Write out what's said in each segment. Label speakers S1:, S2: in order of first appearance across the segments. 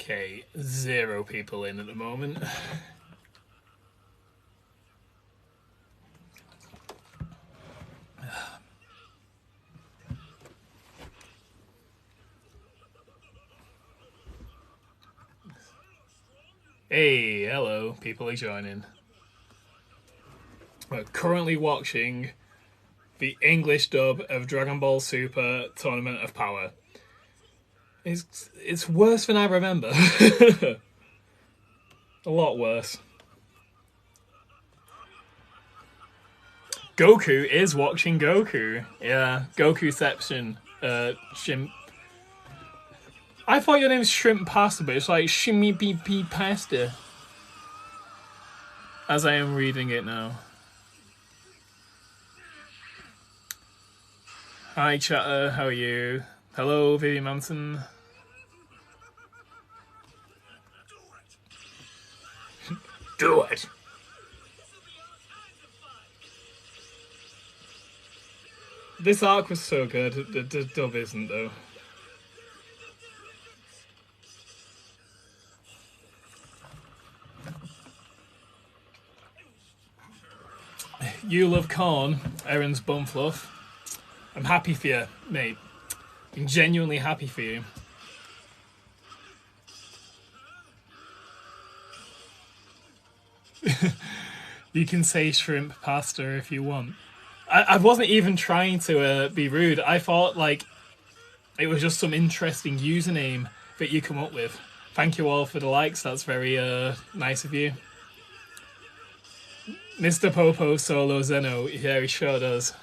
S1: Okay, 0 people in at the moment. Hey, hello, people are joining. We're currently watching the English dub of Dragon Ball Super Tournament of Power. It's worse than I remember. A lot worse. Goku is watching Goku. Yeah, Gokuception. Shrimp. I thought your name was Shrimp Pasta, but it's like Shimmy Pee Pasta. As I am reading it now. Hi chatter, how are you? Hello, Vivi Manson. Do it! This arc was so good, the dub isn't though. You love corn, Aaron's bumfluff. I'm happy for you, mate. I'm genuinely happy for you. You can say shrimp pasta if you want. I wasn't even trying to be rude. I thought like it was just some interesting username that you come up with. Thank you all for the likes. That's very nice of you. Mr. Popo Solo Zeno. Yeah, he sure does.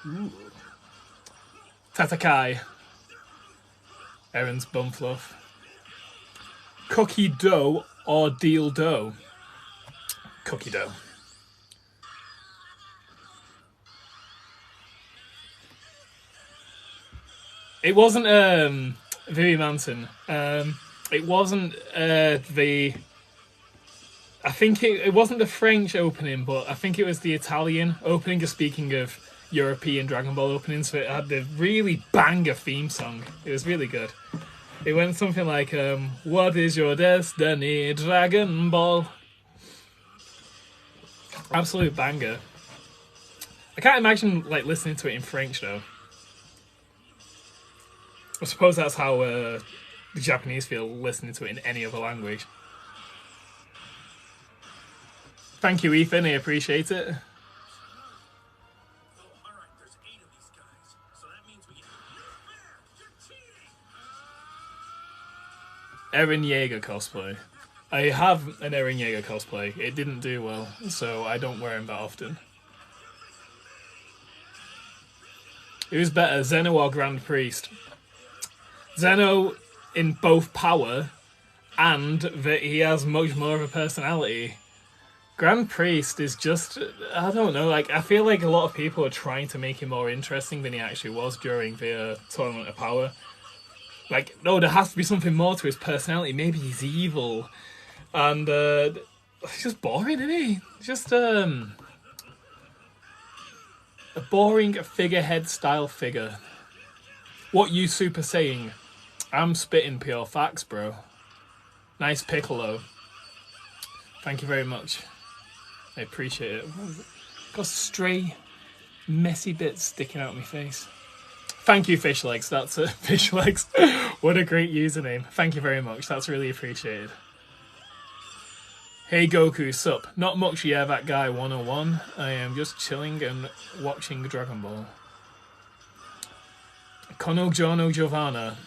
S1: Ooh. Tatakai. Aaron's bumfluff. Cookie dough or deal dough? Cookie dough. It wasn't Vivi Manson. It wasn't the. I think it wasn't the French opening, but I think it was the Italian opening. Just speaking of European Dragon Ball openings, so it had the really banger theme song. It was really good. It went something like, "What is your destiny, Dragon Ball?" Absolute banger. I can't imagine like listening to it in French though. I suppose that's how the Japanese feel listening to it in any other language. Thank you, Ethan. I appreciate it. Eren Yeager cosplay. I have an Eren Yeager cosplay. It didn't do well, so I don't wear him that often. Who's better, Zeno or Grand Priest? Zeno in both power and that he has much more of a personality. Grand Priest is just, I don't know, like I feel like a lot of people are trying to make him more interesting than he actually was during the Tournament of Power. Like, no, there has to be something more to his personality. Maybe he's evil. And he's just boring, isn't he? Just a boring figurehead style figure. What you Super saying? I'm spitting pure facts, bro. Nice Piccolo. Thank you very much. I appreciate it. Got stray, messy bits sticking out of my face. Thank you, Fish Legs. That's it. Fish Legs. What a great username. Thank you very much. That's really appreciated. Hey Goku, sup? Not much, yeah, that guy 101. I am just chilling and watching Dragon Ball. Kono Jono Giovanna.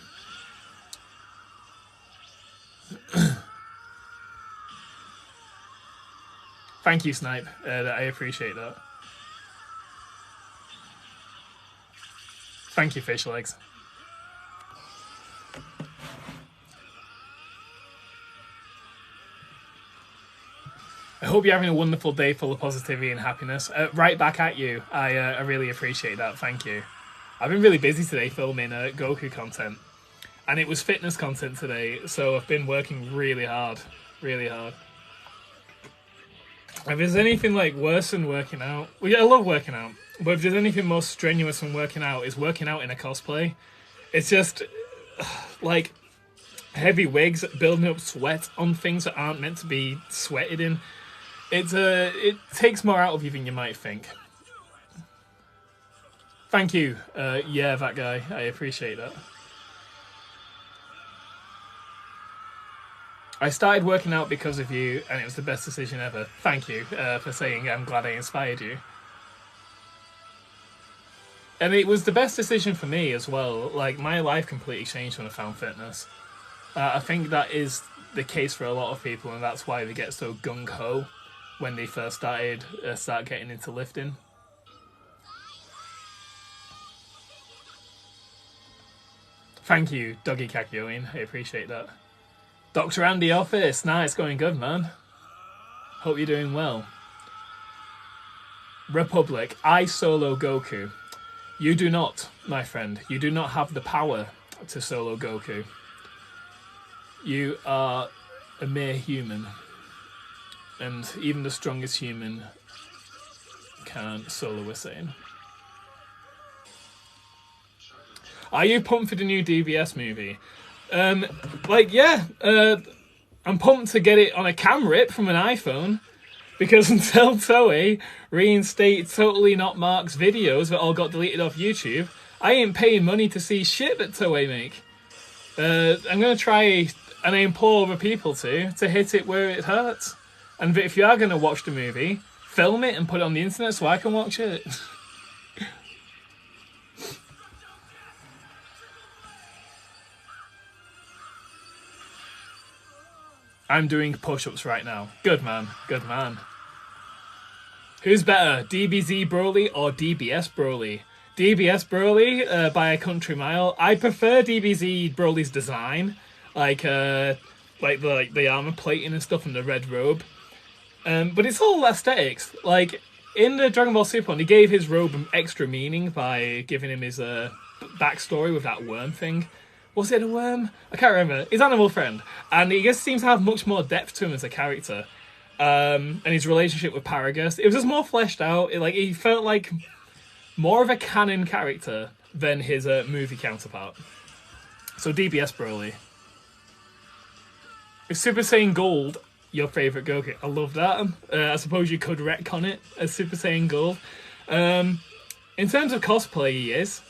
S1: Thank you, Snipe. I appreciate that. Thank you, Fish Legs. I hope you're having a wonderful day full of positivity and happiness. Right back at you. I really appreciate that. Thank you. I've been really busy today filming Goku content. And it was fitness content today, so I've been working really hard. Really hard. If there's anything like worse than working out, well, yeah, I love working out, but if there's anything more strenuous than working out, is working out in a cosplay. It's just like heavy wigs building up sweat on things that aren't meant to be sweated in. It takes more out of you than you might think. Thank you. Yeah, that guy. I appreciate that. I started working out because of you, and it was the best decision ever. Thank you for saying I'm glad I inspired you. And it was the best decision for me as well. Like, my life completely changed when I found fitness. I think that is the case for a lot of people, and that's why they get so gung-ho when they first start getting into lifting. Thank you, Doggy Kakyoin. I appreciate that. Dr. Andy Office. Nah, it's going good, man. Hope you're doing well. Republic. I solo Goku. You do not, my friend. You do not have the power to solo Goku. You are a mere human. And even the strongest human can't solo a Saiyan. Are you pumped for the new DBS movie? Yeah. I'm pumped to get it on a cam rip from an iPhone. Because until Toei reinstate Totally Not Mark's videos that all got deleted off YouTube, I ain't paying money to see shit that Toei make. I'm going to try, and I implore other people to hit it where it hurts. And if you are going to watch the movie, film it and put it on the internet so I can watch it. I'm doing push-ups right now. Good man, good man. Who's better, DBZ Broly or DBS Broly? DBS Broly by a country mile. I prefer DBZ Broly's design, like the armor plating and stuff and the red robe. But it's all aesthetics. Like in the Dragon Ball Super one, he gave his robe extra meaning by giving him his backstory with that worm thing. Was it a worm? I can't remember. His animal friend. And he just seems to have much more depth to him as a character. And his relationship with Paragus. It was just more fleshed out. He felt like more of a canon character than his movie counterpart. So DBS Broly. Is Super Saiyan Gold your favourite Goku? I love that. I suppose you could retcon it as Super Saiyan Gold. In terms of cosplay, he is,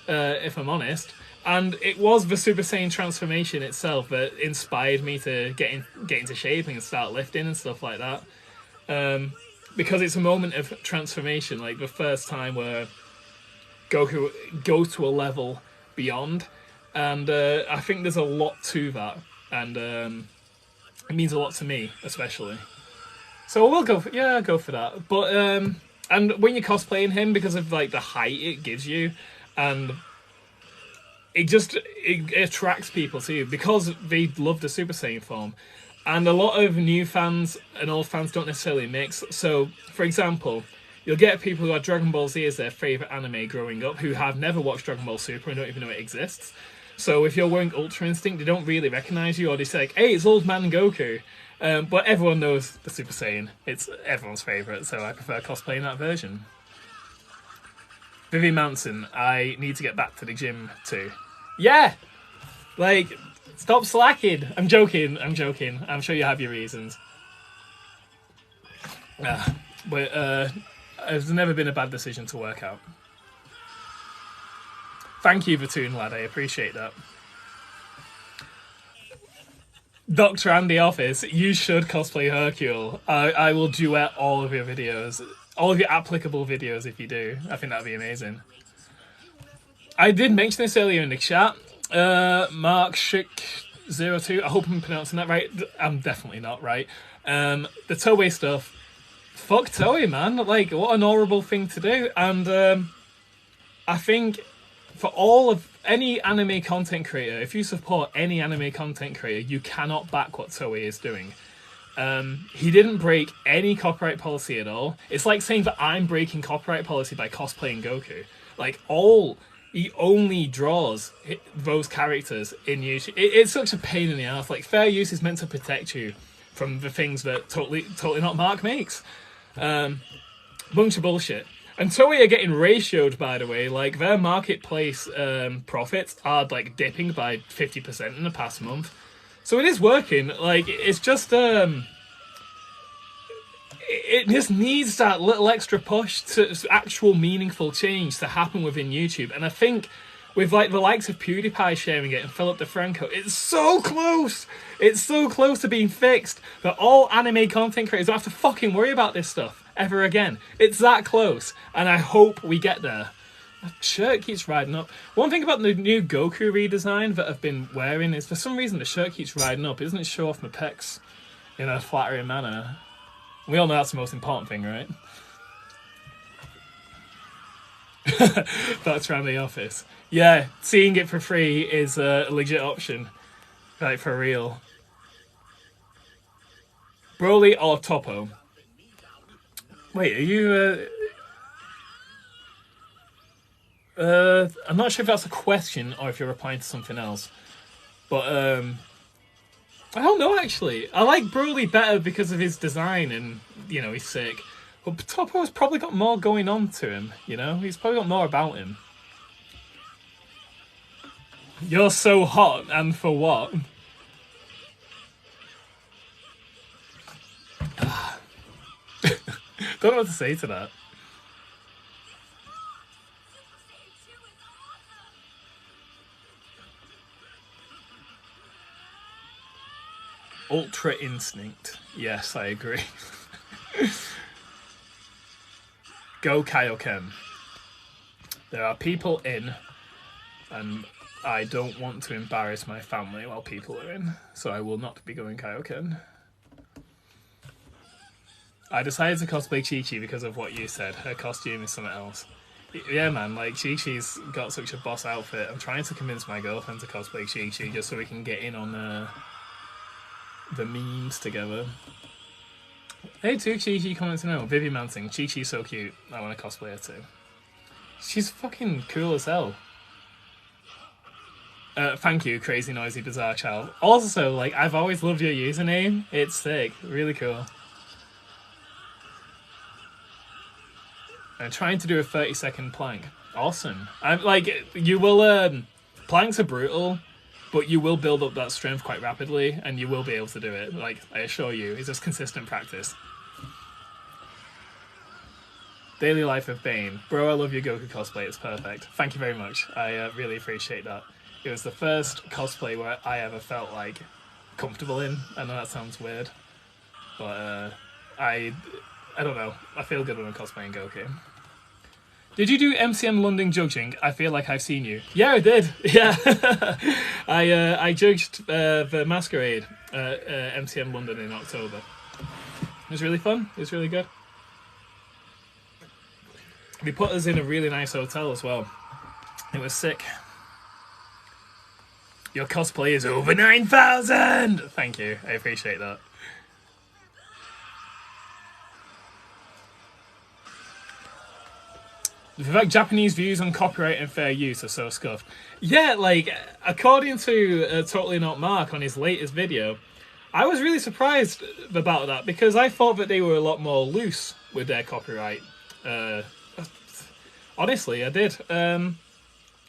S1: if I'm honest. And it was the Super Saiyan transformation itself that inspired me to get into shaping and start lifting and stuff like that. Because it's a moment of transformation, like the first time where Goku goes to a level beyond. And I think there's a lot to that. And it means a lot to me, especially. So we'll go for that. But and when you're cosplaying him, because of like the height it gives you, and it attracts people to you because they love the Super Saiyan form. And a lot of new fans and old fans don't necessarily mix. So, for example, you'll get people who had Dragon Ball Z as their favourite anime growing up, who have never watched Dragon Ball Super and don't even know it exists. So if you're wearing Ultra Instinct, they don't really recognise you, or they say, like, hey, it's Old Man Goku. But everyone knows the Super Saiyan. It's everyone's favourite, so I prefer cosplaying that version. Vivian Manson, I need to get back to the gym too. Yeah! Like, stop slacking. I'm joking. I'm sure you have your reasons. But it's never been a bad decision to work out. Thank you, Vatoon lad. I appreciate that. Dr. Andy Office, you should cosplay Hercule. I will duet all of your videos. All of your applicable videos if you do. I think that'd be amazing. I did mention this earlier in the chat. Mark Schick02, I hope I'm pronouncing that right. I'm definitely not right. The Toei stuff. Fuck Toei, man. Like, what an horrible thing to do. And I think for all of any anime content creator, if you support any anime content creator, you cannot back what Toei is doing. He didn't break any copyright policy at all. It's like saying that I'm breaking copyright policy by cosplaying Goku. Like, he only draws those characters in YouTube. It's such a pain in the ass. Like, fair use is meant to protect you from the things that totally not Mark makes. Bunch of bullshit. And Toei are getting ratioed, by the way. Like, their marketplace profits are, like, dipping by 50% in the past month. So it is working. Like, it's just, it just needs that little extra push to actual meaningful change to happen within YouTube. And I think with, like, the likes of PewDiePie sharing it and Philip DeFranco, it's so close! It's so close to being fixed that all anime content creators don't have to fucking worry about this stuff ever again. It's that close, and I hope we get there. The shirt keeps riding up. One thing about the new Goku redesign that I've been wearing is for some reason the shirt keeps riding up. It doesn't show off my pecs in a flattering manner. We all know that's the most important thing, right? That's around the office. Yeah, seeing it for free is a legit option. Like, for real. Broly or Topo? Wait, are you... I'm not sure if that's a question or if you're replying to something else. But, I don't know, actually. I like Broly better because of his design and, you know, he's sick. But Topo's probably got more going on to him, you know? He's probably got more about him. You're so hot, and for what? Don't know what to say to that. Ultra Instinct. Yes, I agree. Go Kaioken. There are people in, and I don't want to embarrass my family while people are in, so I will not be going Kaioken. I decided to cosplay Chi-Chi because of what you said. Her costume is something else. Yeah, man, like, Chi-Chi's got such a boss outfit. I'm trying to convince my girlfriend to cosplay Chi-Chi just so we can get in on the memes together. Hey, too, Chi-Chi comments to know. Vivi Mansing, Chi-Chi's so cute. I want to cosplay her too. She's fucking cool as hell. Thank you, Crazy Noisy Bizarre Child. Also, like, I've always loved your username. It's sick. Really cool. I'm trying to do a 30-second plank. Awesome. I'm like, you will, planks are brutal, but you will build up that strength quite rapidly, and you will be able to do it. Like, I assure you, it's just consistent practice. Daily Life of Bane. Bro, I love your Goku cosplay. It's perfect. Thank you very much. I really appreciate that. It was the first cosplay where I ever felt, like, comfortable in. I know that sounds weird, but I don't know. I feel good when I'm cosplaying Goku. Did you do MCM London judging? I feel like I've seen you. Yeah, I did. Yeah. I judged the Masquerade at MCM London in October. It was really fun. It was really good. They put us in a really nice hotel as well. It was sick. Your cosplay is over 9,000! Thank you. I appreciate that. The fact Japanese views on copyright and fair use are so scuffed. Yeah, like, according to Totally Not Mark on his latest video, I was really surprised about that because I thought that they were a lot more loose with their copyright. Honestly, I did. You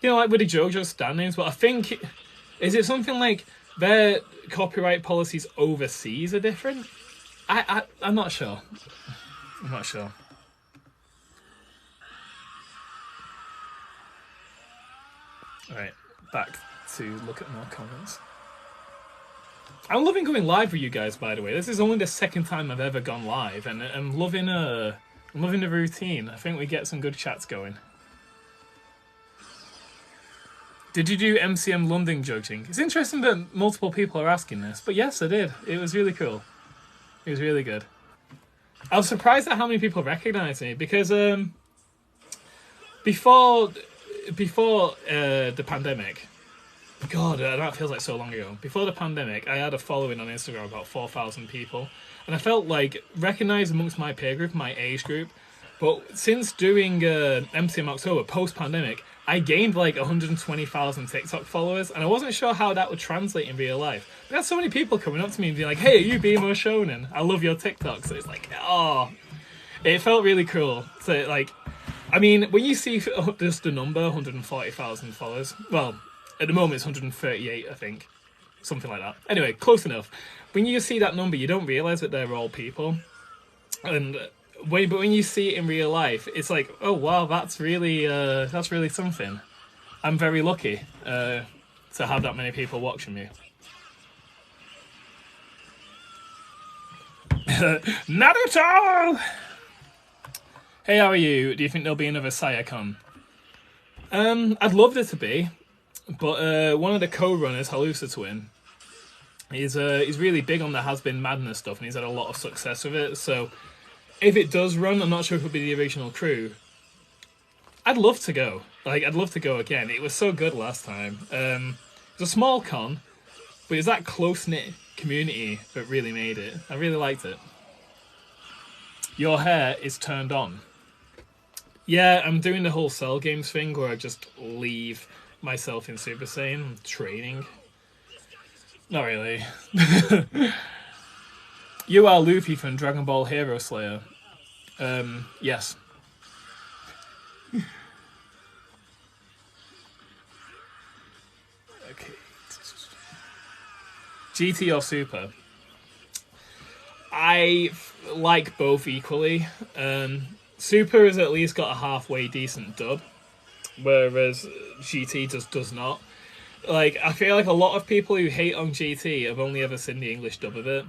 S1: know, like with the JoJo stand names, but I think... Is it something like their copyright policies overseas are different? I'm not sure. I'm not sure. Alright, back to look at more comments. I'm loving going live with you guys, by the way. This is only the second time I've ever gone live, and I'm loving the routine. I think we get some good chats going. Did you do MCM London judging? It's interesting that multiple people are asking this, but yes, I did. It was really cool. It was really good. I was surprised at how many people recognized me because before the pandemic, God, that feels like so long ago. Before the pandemic, I had a following on Instagram of about 4,000 people, and I felt like recognized amongst my peer group, my age group. But since doing MCM October post-pandemic, I gained like 120,000 TikTok followers, and I wasn't sure how that would translate in real life. But I had so many people coming up to me and being like, "Hey, are you BMO Shonen? I love your TikTok." So it's like, oh, it felt really cool. So like, I mean, when you see just the number 140,000 followers, well, at the moment it's 138, I think, something like that. Anyway, close enough. When you see that number, you don't realize that they're all people, and but when you see it in real life, it's like, oh wow, that's really something. I'm very lucky to have that many people watching me. Naruto! Hey, how are you? Do you think there'll be another Sayacon? I'd love there to be, but one of the co-runners, Halusa Twin, he's really big on the Has Been Madness stuff, and he's had a lot of success with it. So if it does run, I'm not sure if it'll be the original crew. I'd love to go. Like, I'd love to go again. It was so good last time. It's a small con, but it's that close-knit community that really made it. I really liked it. Your hair is turned on. Yeah, I'm doing the whole Cell Games thing where I just leave myself in Super Saiyan training. Not really. You are Luffy from Dragon Ball Hero Slayer. Yes. Okay. GT or Super? I like both equally. Super has at least got a halfway decent dub, whereas GT just does not. Like, I feel like a lot of people who hate on GT have only ever seen the English dub of it,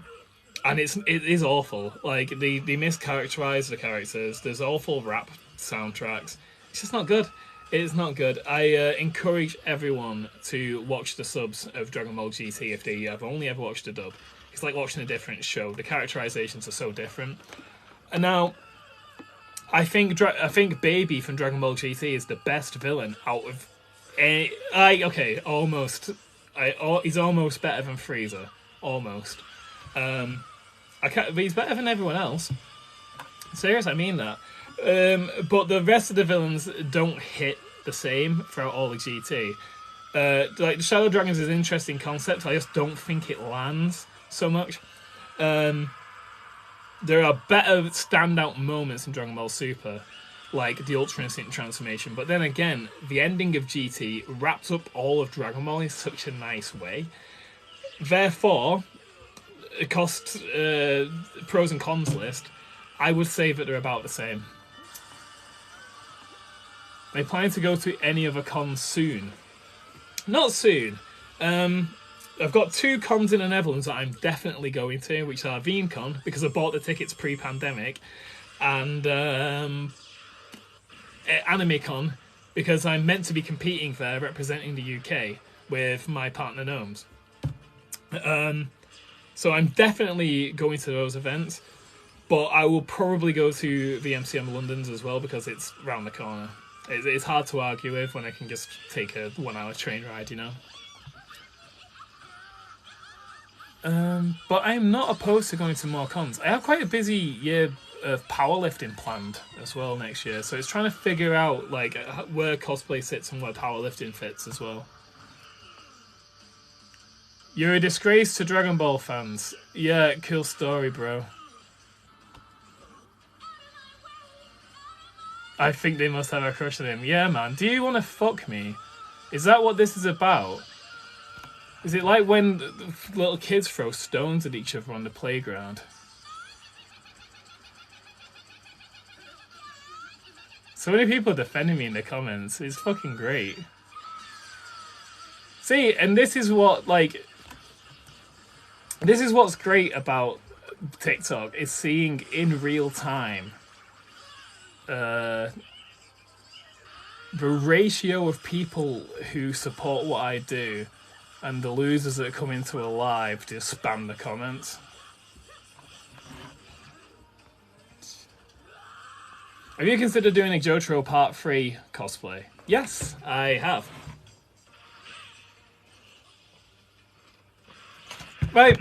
S1: and it is awful. Like, they mischaracterize the characters. There's awful rap soundtracks. It's just not good. It's not good. I encourage everyone to watch the subs of Dragon Ball GT if they have only ever watched the dub. It's like watching a different show. The characterizations are so different. And now, I think Baby from Dragon Ball GT is the best villain out of any. Almost. He's almost better than Frieza. Almost. But he's better than everyone else. Serious, I mean that. But the rest of the villains don't hit the same throughout all of GT. Like, the Shadow Dragons is an interesting concept. I just don't think it lands so much. There are better standout moments in Dragon Ball Super, like the Ultra Instinct transformation. But then again, the ending of GT wraps up all of Dragon Ball in such a nice way. Therefore, pros and cons list, I would say that they're about the same. Are you planning to go to any other cons soon? Not soon. I've got 2 cons in the Netherlands that I'm definitely going to, which are VeeamCon, because I bought the tickets pre-pandemic, and AnimeCon, because I'm meant to be competing there, representing the UK, with my partner Gnomes. So I'm definitely going to those events, but I will probably go to the MCM Londons as well, because it's round the corner. It's hard to argue with when I can just take a 1-hour train ride, you know? But I'm not opposed to going to more cons. I have quite a busy year of powerlifting planned as well next year, so it's trying to figure out like where cosplay sits and where powerlifting fits as well. You're a disgrace to Dragon Ball fans. Yeah, cool story, bro. I think they must have a crush on him. Yeah, man. Do you want to fuck me? Is that what this is about? Is it like when little kids throw stones at each other on the playground? So many people defending me in the comments. It's fucking great. See, and this is what, like... This is what's great about TikTok, is seeing in real time the ratio of people who support what I do and the losers that come into a live just spam the comments. Have you considered doing a Jotaro Part 3 cosplay? Yes, I have. Right,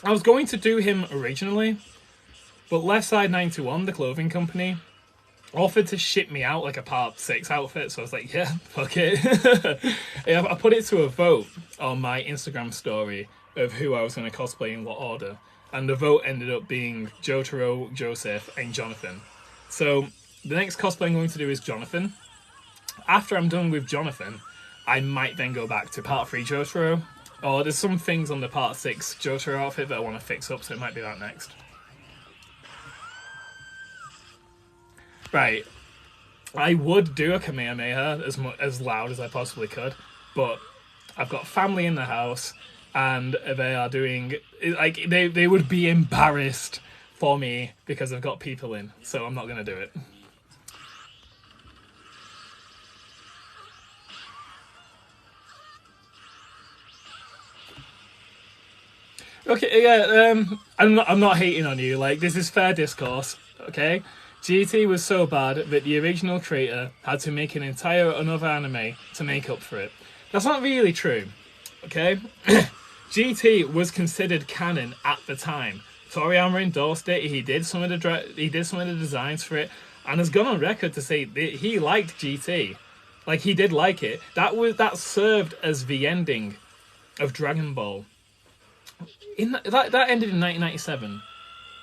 S1: I was going to do him originally, but Left Side 91, the clothing company, offered to ship me out like a Part 6 outfit, so I was like, yeah, fuck it. Yeah, I put it to a vote on my Instagram story of who I was going to cosplay in what order, and the vote ended up being Jotaro, Joseph, and Jonathan. So The next cosplay I'm going to do is Jonathan. After I'm done with Jonathan, I might then go back to part 3 Jotaro. Or there's some things on the part 6 Jotaro outfit that I want to fix up, so it might be that next. Right. I would do a Kamehameha as loud as I possibly could, but I've got family in the house, and they are doing... like they would be embarrassed for me because I've got people in, so I'm not going to do it. Okay, yeah, I'm not hating on you. Like, this is fair discourse, okay? GT was so bad that the original creator had to make an entire another anime to make up for it. That's not really true, okay? GT was considered canon at the time. Toriyama endorsed it. He did some of the designs for it, and has gone on record to say that he liked GT. Like, he did like it. That served as the ending of Dragon Ball. That ended in 1997,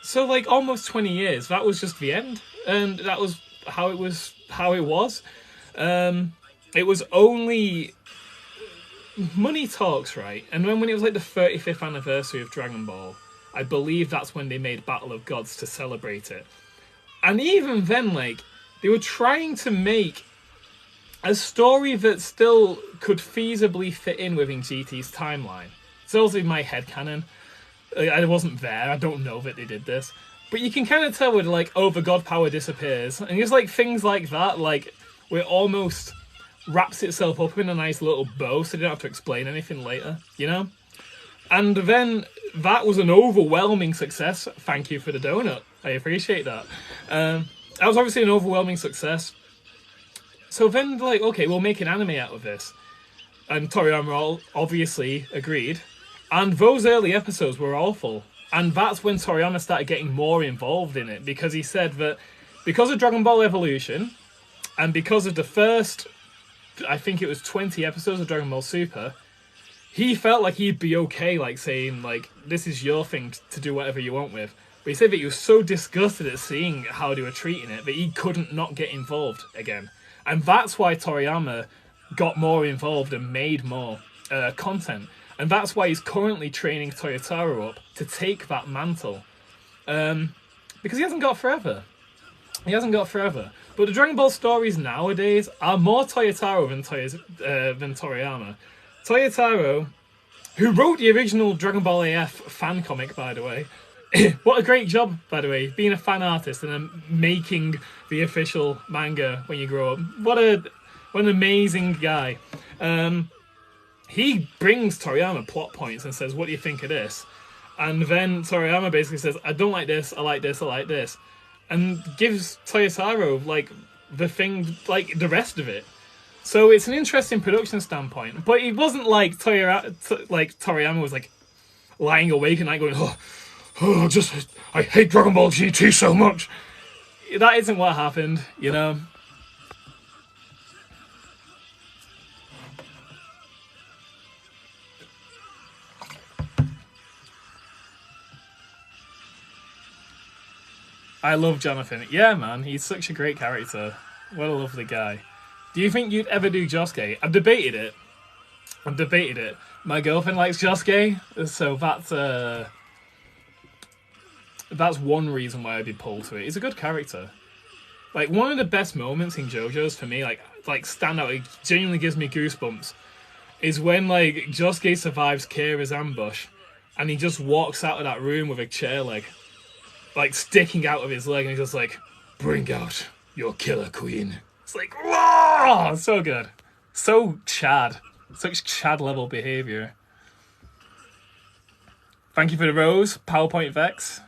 S1: so like almost 20 years. That was just the end, and that was how it was. It was only money talks, right? And when it was like the 35th anniversary of Dragon Ball, I believe that's when they made Battle of Gods to celebrate it. And even then, like, they were trying to make a story that still could feasibly fit in within GT's timeline. It's also in my headcanon. I wasn't there, I don't know that they did this. But you can kind of tell where, like, the god power disappears. And just, like, things like that, like, where it almost wraps itself up in a nice little bow so they don't have to explain anything later, you know? And then that was an overwhelming success. Thank you for the donut. I appreciate that. That was obviously an overwhelming success. So then, like, okay, we'll make an anime out of this. And Toriyama obviously agreed. And those early episodes were awful. And that's when Toriyama started getting more involved in it, because he said that because of Dragon Ball Evolution, and because of the first, I think it was 20 episodes of Dragon Ball Super, he felt like he'd be okay, like, saying, like, this is your thing to do whatever you want with. But he said that he was so disgusted at seeing how they were treating it that he couldn't not get involved again. And that's why Toriyama got more involved and made more content. And that's why he's currently training Toyotaro up to take that mantle. Because he hasn't got forever. He hasn't got forever. But the Dragon Ball stories nowadays are more Toyotaro than Toriyama. Toyotaro, who wrote the original Dragon Ball AF fan comic, by the way. What a great job, by the way, being a fan artist and then making the official manga when you grow up. What an amazing guy. He brings Toriyama plot points and says, what do you think of this? And then Toriyama basically says, I don't like this, I like this, I like this. And gives Toyotaro, like, the thing, like, the rest of it. So it's an interesting production standpoint. But it wasn't like Toriyama was, like, lying awake at night going, I hate Dragon Ball GT so much. That isn't what happened, you know? I love Jonathan. Yeah, man, he's such a great character. What a lovely guy. Do you think you'd ever do Josuke? I've debated it. My girlfriend likes Josuke, so that's one reason why I'd be pulled to it. He's a good character. Like, one of the best moments in JoJo's for me, like stand out, it genuinely gives me goosebumps, is when, like, Josuke survives Kira's ambush, and he just walks out of that room with a chair leg, like, sticking out of his leg, and he's just like, bring out your killer queen. It's like, whoa! So good. So Chad. Such Chad-level behaviour. Thank you for the rose, PowerPoint Vex.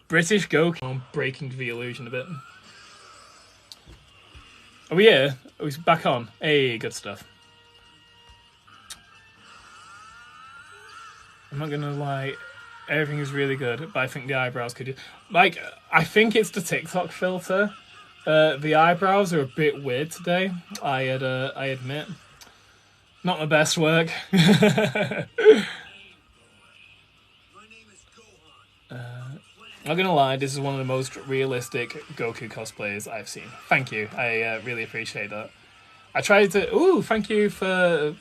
S1: British Goku. I'm breaking the illusion a bit. Are we here? Are we back on? Hey, good stuff. I'm not gonna lie, everything is really good, but I think the eyebrows could do... Like, I think it's the TikTok filter. The eyebrows are a bit weird today, I admit. Not my best work. Not gonna lie, this is one of the most realistic Goku cosplays I've seen. Thank you. I really appreciate that. I tried to... Ooh, thank you for...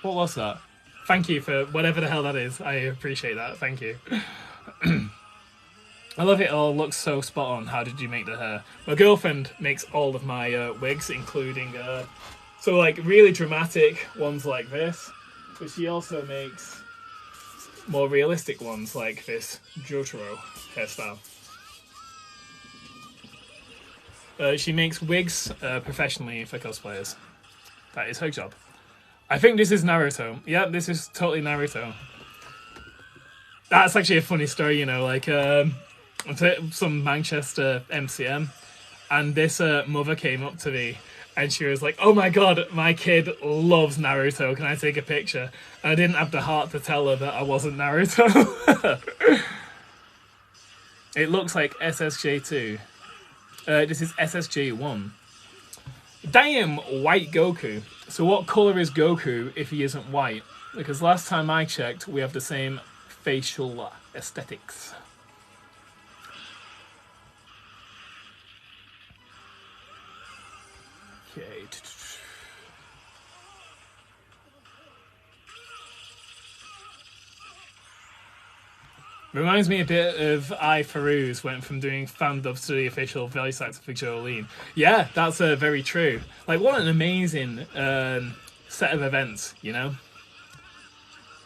S1: What was that? Thank you for whatever the hell that is. I appreciate that. Thank you. I love it all. Looks so spot on. How did you make the hair? My girlfriend makes all of my wigs, including... so, like, really dramatic ones like this. But she also makes more realistic ones like this Jotaro hairstyle. She makes wigs professionally for cosplayers. That is her job. I think this is Naruto. Yeah, this is totally Naruto. That's actually a funny story, you know, like some Manchester MCM, and this mother came up to me and she was like, "Oh my god, my kid loves Naruto, can I take a picture?" And I didn't have the heart to tell her that I wasn't Naruto. It looks like SSJ2. This is SSJ1. Damn, white Goku. So what colour is Goku if he isn't white? Because last time I checked, we have the same facial aesthetics. Okay. Reminds me a bit of I Farouz went from doing fan dubs to the official voice actor for Jolene. Yeah, that's very true. Like, what an amazing set of events, you know?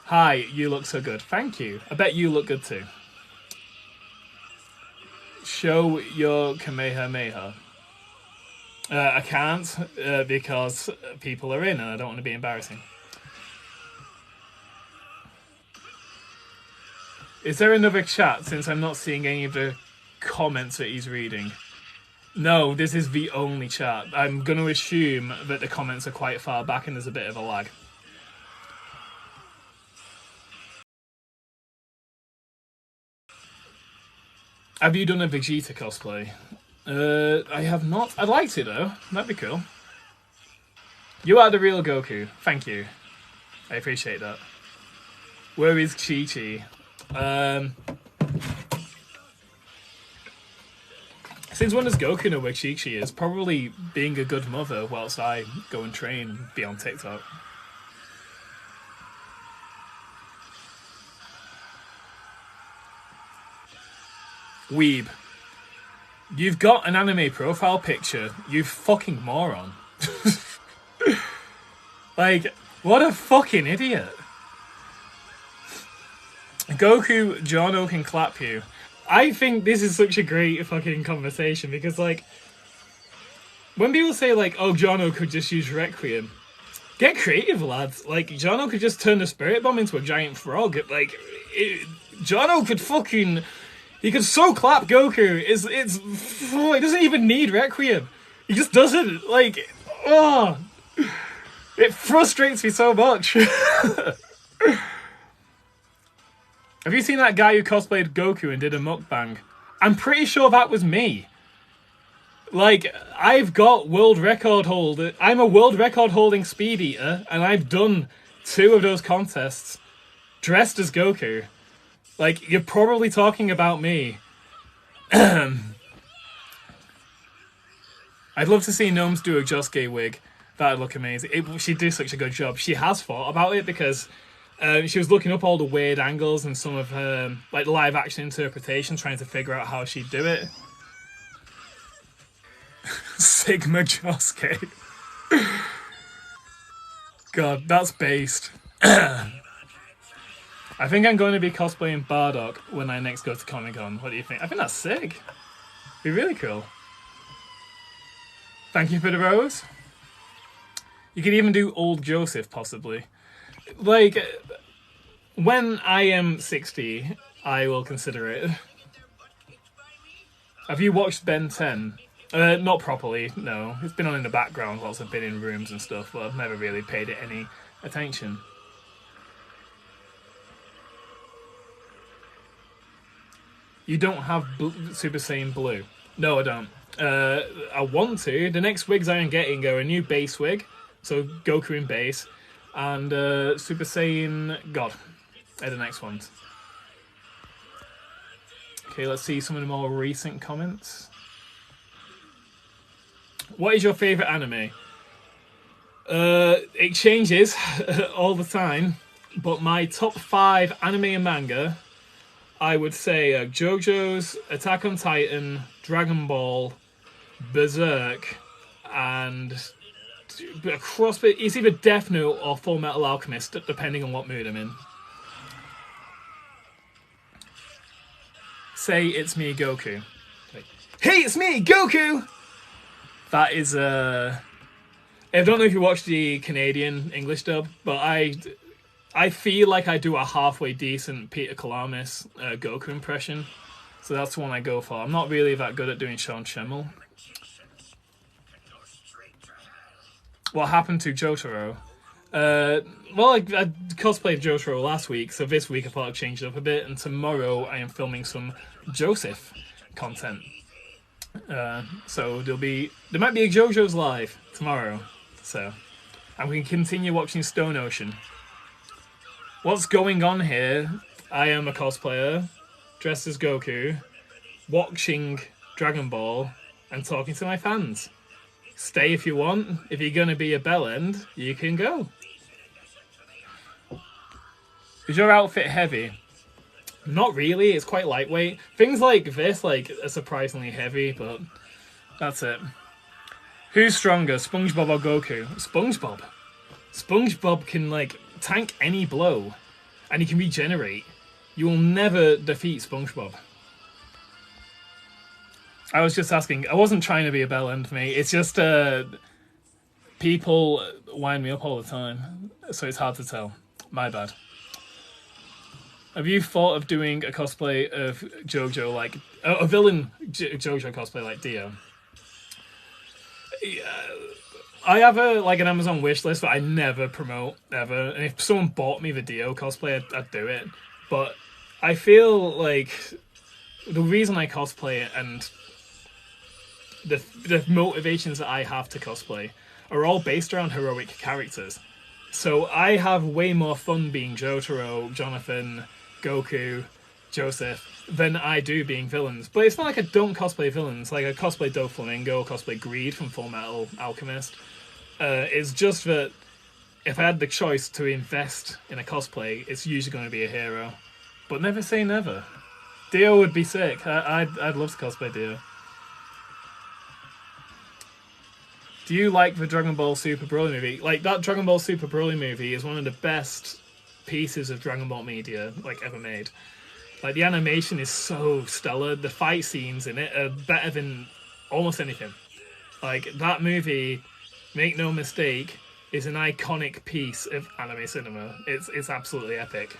S1: Hi, you look so good. Thank you. I bet you look good too. Show your Kamehameha. I can't because people are in and I don't want to be embarrassing. Is there another chat since I'm not seeing any of the comments that he's reading? No, this is the only chat. I'm going to assume that the comments are quite far back and there's a bit of a lag. Have you done a Vegeta cosplay? I have not. I'd like to though. That'd be cool. You are the real Goku. Thank you. I appreciate that. Where is Chi-Chi? Since when does Goku know where Chi-Chi is? Probably being a good mother whilst I go and train and be on TikTok. Weeb. You've got an anime profile picture, you fucking moron. Like, what a fucking idiot. Goku, Jono can clap you. I think this is such a great fucking conversation because, like, when people say, like, oh, Jono could just use Requiem, get creative, lads. Like, Jono could just turn the Spirit Bomb into a giant frog. Like, Jono could fucking... He could so clap Goku. He doesn't even need Requiem. He just doesn't. Like, oh... It frustrates me so much. Have you seen that guy who cosplayed Goku and did a mukbang? I'm pretty sure that was me. Like, I've got world record holder. I'm a world record holding speed eater, and I've done 2 of those contests dressed as Goku. Like, you're probably talking about me. I'd love to see Gnomes do a Josuke wig. That'd look amazing. She'd do such a good job. She has thought about it because she was looking up all the weird angles and some of her like live action interpretations, trying to figure out how she'd do it. Sigma Josuke. God, that's based. I think I'm going to be cosplaying Bardock when I next go to Comic-Con. What do you think? I think that's sick. Be really cool. Thank you for the rose. You could even do Old Joseph, possibly. Like, when I am 60, I will consider it. Have you watched Ben 10? Not properly, no. It's been on in the background whilst I've been in rooms and stuff, but I've never really paid it any attention. You don't have Super Saiyan Blue? No, I don't. I want to. The next wigs I am getting are a new base wig, so Goku in base, and Super Saiyan God are the next ones. Okay, let's see some of the more recent comments. What is your favourite anime? It changes all the time, but my top 5 anime and manga, I would say JoJo's, Attack on Titan, Dragon Ball, Berserk, and across it's either Death Note or Full Metal Alchemist, depending on what mood I'm in. Say it's me, Goku. Hey, it's me, Goku! That is I don't know if you watched the Canadian English dub, but I feel like I do a halfway decent Peter Kalamis Goku impression, so that's the one I go for. I'm not really that good at doing Sean Schemmel. What happened to Jotaro? Well, I cosplayed Jotaro last week, so this week I thought I'd change it up a bit, and tomorrow I am filming some Joseph content. So there might be a JoJo's live tomorrow, so and we can continue watching Stone Ocean. What's going on here? I am a cosplayer, dressed as Goku, watching Dragon Ball, and talking to my fans. Stay if you want. If you're gonna be a bellend, you can go. Is your outfit heavy? Not really, it's quite lightweight. Things like this are surprisingly heavy, but that's it. Who's stronger, SpongeBob or Goku? SpongeBob. SpongeBob can tank any blow, and he can regenerate. You will never defeat SpongeBob. I was just asking. I wasn't trying to be a bellend, mate. It's just people wind me up all the time, so it's hard to tell. My bad. Have you thought of doing a cosplay of JoJo, a villain JoJo cosplay like Dio? I have an Amazon wish list that I never promote, ever. And if someone bought me the Dio cosplay, I'd do it. But I feel like the reason I cosplay it and the motivations that I have to cosplay are all based around heroic characters. So I have way more fun being Jotaro, Jonathan, Goku, Joseph than I do being villains. But it's not like I don't cosplay villains. Like I cosplay Doflamingo, cosplay Greed from Full Metal Alchemist. It's just that if I had the choice to invest in a cosplay, it's usually going to be a hero. But never say never. Dio would be sick. I'd love to cosplay Dio. Do you like the Dragon Ball Super Broly movie? That Dragon Ball Super Broly movie is one of the best pieces of Dragon Ball media ever made. The animation is so stellar. The fight scenes in it are better than almost anything. That movie, make no mistake, is an iconic piece of anime cinema. It's absolutely epic.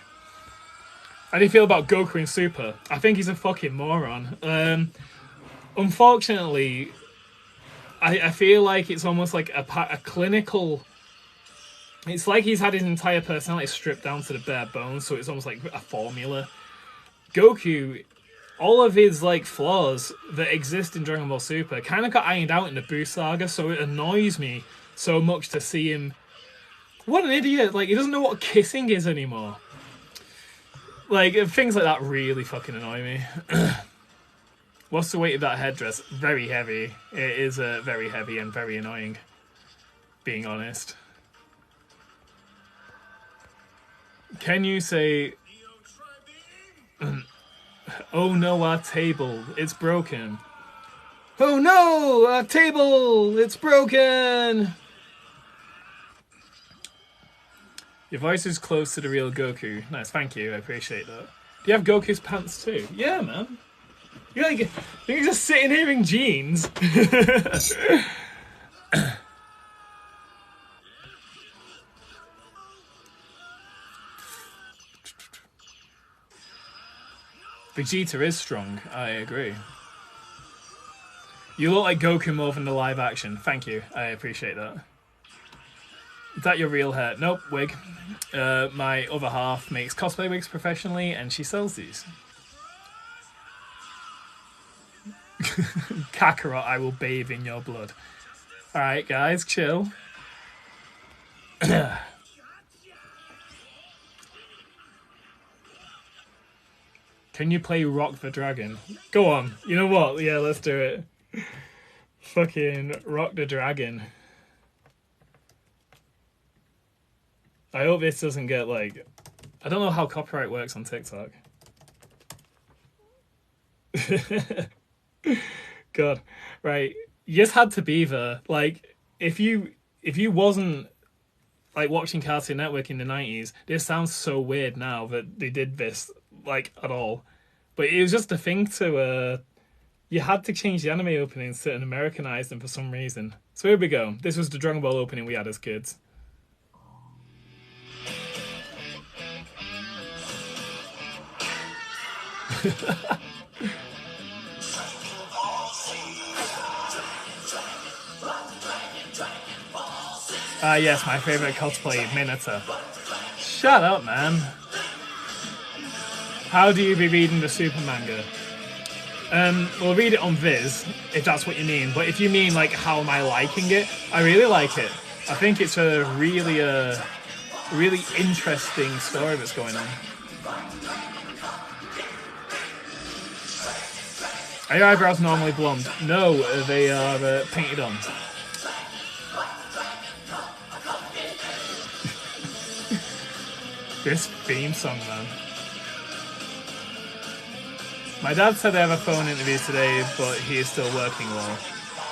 S1: How do you feel about Goku in Super? I think he's a fucking moron. Unfortunately, I feel like it's almost like a clinical... It's like he's had his entire personality stripped down to the bare bones, so it's almost like a formula. Goku, all of his flaws that exist in Dragon Ball Super kind of got ironed out in the Buu saga, so it annoys me so much to see him... What an idiot! He doesn't know what kissing is anymore. Things like that really fucking annoy me. What's the weight of that headdress? Very heavy. It is very heavy and very annoying, being honest. Can you say... Oh no, our table, it's broken. Oh no, our table, it's broken! Your voice is close to the real Goku. Nice, thank you, I appreciate that. Do you have Goku's pants too? Yeah, man. You're just sitting here in jeans. Vegeta is strong, I agree. You look like Goku more than the live action. Thank you, I appreciate that. Is that your real hair? Nope, wig. My other half makes cosplay wigs professionally and she sells these. Kakarot, I will bathe in your blood. Alright guys, chill. Can you play Rock the Dragon? Go on. You know what? Yeah, let's do it. Fucking Rock the Dragon. I hope this doesn't get like... I don't know how copyright works on TikTok. God. Right. You just had to be there. Like, if you wasn't like watching Cartoon Network in the 90s, this sounds so weird now that they did this, like, at all. But it was just a thing to, you had to change the anime openings to Americanize them for some reason. So here we go. This was the Dragon Ball opening we had as kids. Yes, my favorite cosplay, Minato. Shut up, man. How do you be reading the Super manga? We'll read it on Viz, if that's what you mean. But if you mean, like, how am I liking it? I really like it. I think it's a really interesting story that's going on. Are your eyebrows normally blonde? No, they are painted on. This theme song, man. My dad said I have a phone interview today, but he is still working well.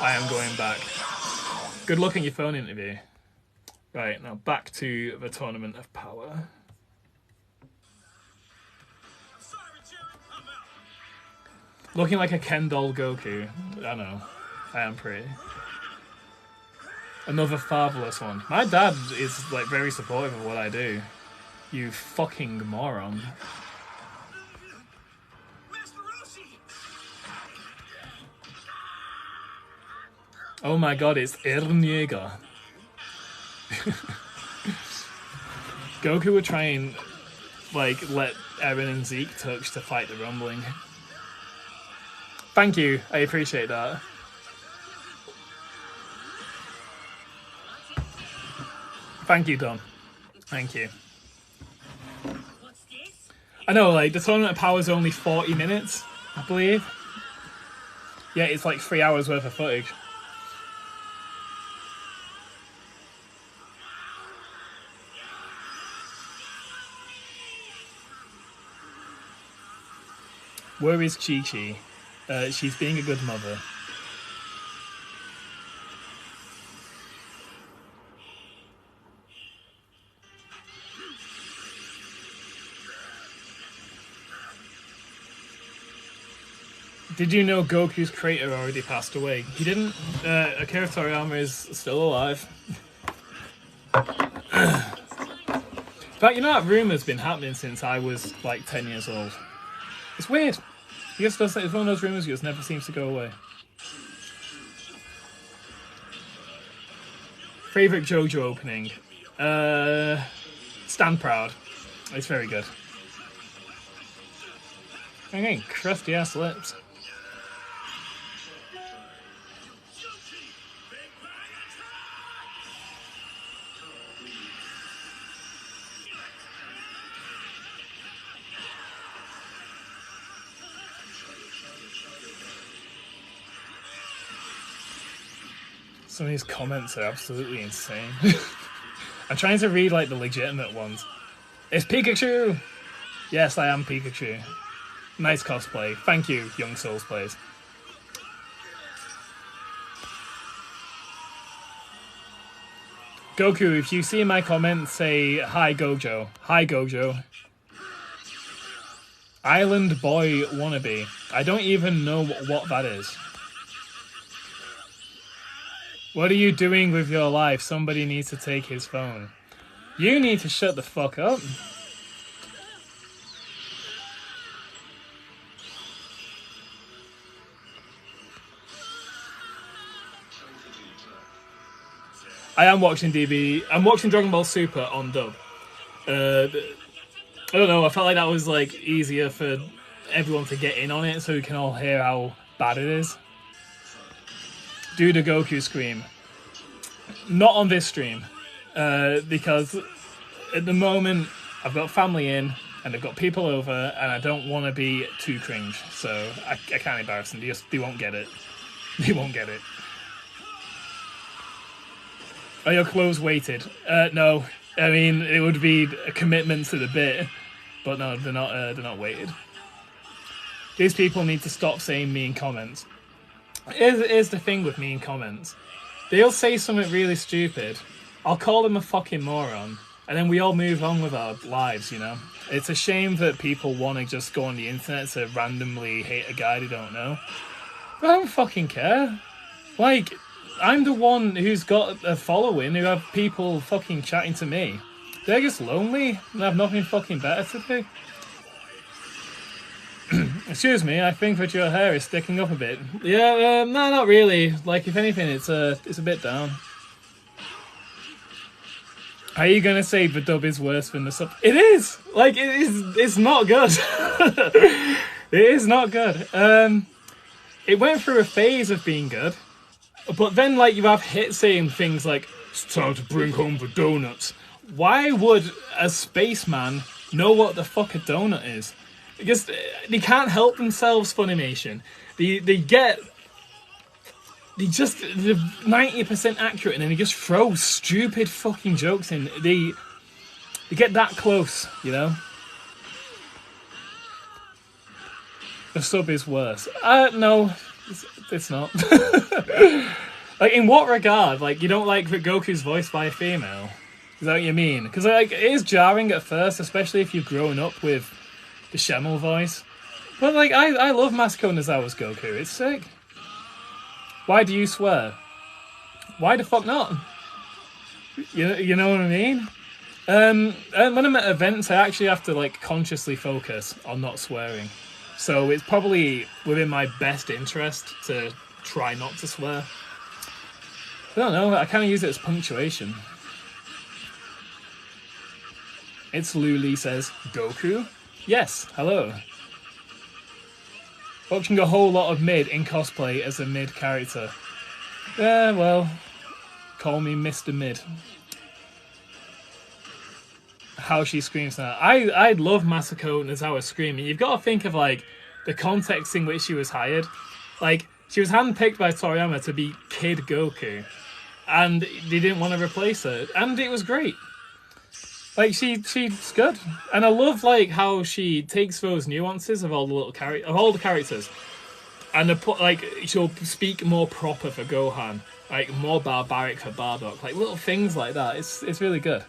S1: I am going back. Good luck on your phone interview. Right, now back to the Tournament of Power. Looking like a Ken doll Goku. I know. I am pretty. Another fatherless one. My dad is, like, very supportive of what I do. You fucking moron. Oh my god, it's Eren Yeager. Goku would try and, like, let Eren and Zeke touch to fight the rumbling. Thank you, I appreciate that. Thank you, Don. Thank you. I know, like, the Tournament of Power is only 40 minutes, I believe. Yeah, it's like 3 hours worth of footage. Where is Chi-Chi? She's being a good mother. Did you know Goku's creator already passed away? He didn't. Akira Toriyama is still alive. In fact, you know that rumour's been happening since I was like 10 years old. It's weird. It's one of those rumours that just never seems to go away. Favourite JoJo opening? Stand Proud. It's very good. I'm getting crusty ass lips. Some of these comments are absolutely insane. I'm trying to read like the legitimate ones. It's Pikachu! Yes, I am Pikachu. Nice cosplay. Thank you, Young Souls Plays. Goku, if you see my comment, say hi Gojo. Hi Gojo. Island Boy Wannabe. I don't even know what that is. What are you doing with your life? Somebody needs to take his phone. You need to shut the fuck up. I am watching DB. I'm watching Dragon Ball Super on dub. I don't know, I felt like that was like easier for everyone to get in on it so we can all hear how bad it is. Do the Goku scream. Not on this stream, because at the moment I've got family in, and they've got people over, and I don't want to be too cringe, so I can't embarrass them. They won't get it. They won't get it. Are your clothes weighted? No. I mean, it would be a commitment to the bit, but no, they're not weighted. These people need to stop saying mean comments. Here's the thing with mean comments. They'll say something really stupid. I'll call them a fucking moron, and then we all move on with our lives, you know? It's a shame that people want to just go on the internet to randomly hate a guy they don't know. But I don't fucking care. Like, I'm the one who's got a following, who have people fucking chatting to me. They're just lonely and have nothing fucking better to do. Excuse me, I think that your hair is sticking up a bit. Yeah, no, not really. Like, if anything, it's a bit down. Are you gonna say the dub is worse than the sub? It is! Like, it is, it's not good. It is not good. It went through a phase of being good, but then, like, you have hits saying things like, it's time to bring home the donuts. Why would a spaceman know what the fuck a donut is? Because they can't help themselves, Funimation. They're 90% accurate, and then they just throw stupid fucking jokes in. They get that close, you know? The sub is worse. No, it's not. Like, in what regard? Like, you don't like that Goku's voiced by a female? Is that what you mean? Because, like, it is jarring at first, especially if you've grown up with the Schemmel voice. But, like, I love Masako Nozawa's Goku. It's sick. Why do you swear? Why the fuck not? You know what I mean? And when I'm at events, I actually have to, like, consciously focus on not swearing. So it's probably within my best interest to try not to swear. I don't know, I kind of use it as punctuation. It's Luli says, Goku? Yes, hello. Watching a whole lot of mid in cosplay as a mid character. Yeah, well, call me Mr. Mid. How she screams now. I love Masako Nozawa screaming. You've got to think of, like, the context in which she was hired. Like, she was handpicked by Toriyama to be Kid Goku, and they didn't want to replace her, and it was great. Like, she's good, and I love, like, how she takes those nuances of all the little characters, and like, she'll speak more proper for Gohan, like more barbaric for Bardock, like little things like that. It's really good.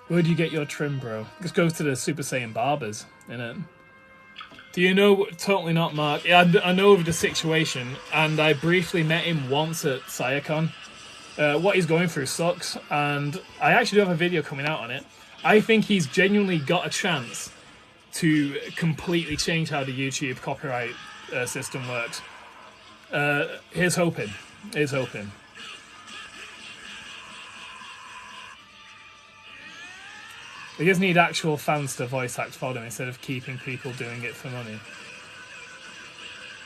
S1: Where'd you get your trim, bro? Just go to the Super Saiyan barbers, innit? Do you know? Totally not, Mark. Yeah, I know of the situation, and I briefly met him once at Sayacon. What he's going through sucks, and I actually do have a video coming out on it. I think he's genuinely got a chance to completely change how the YouTube copyright system works. Here's hoping. Here's hoping. We just need actual fans to voice act for them instead of keeping people doing it for money.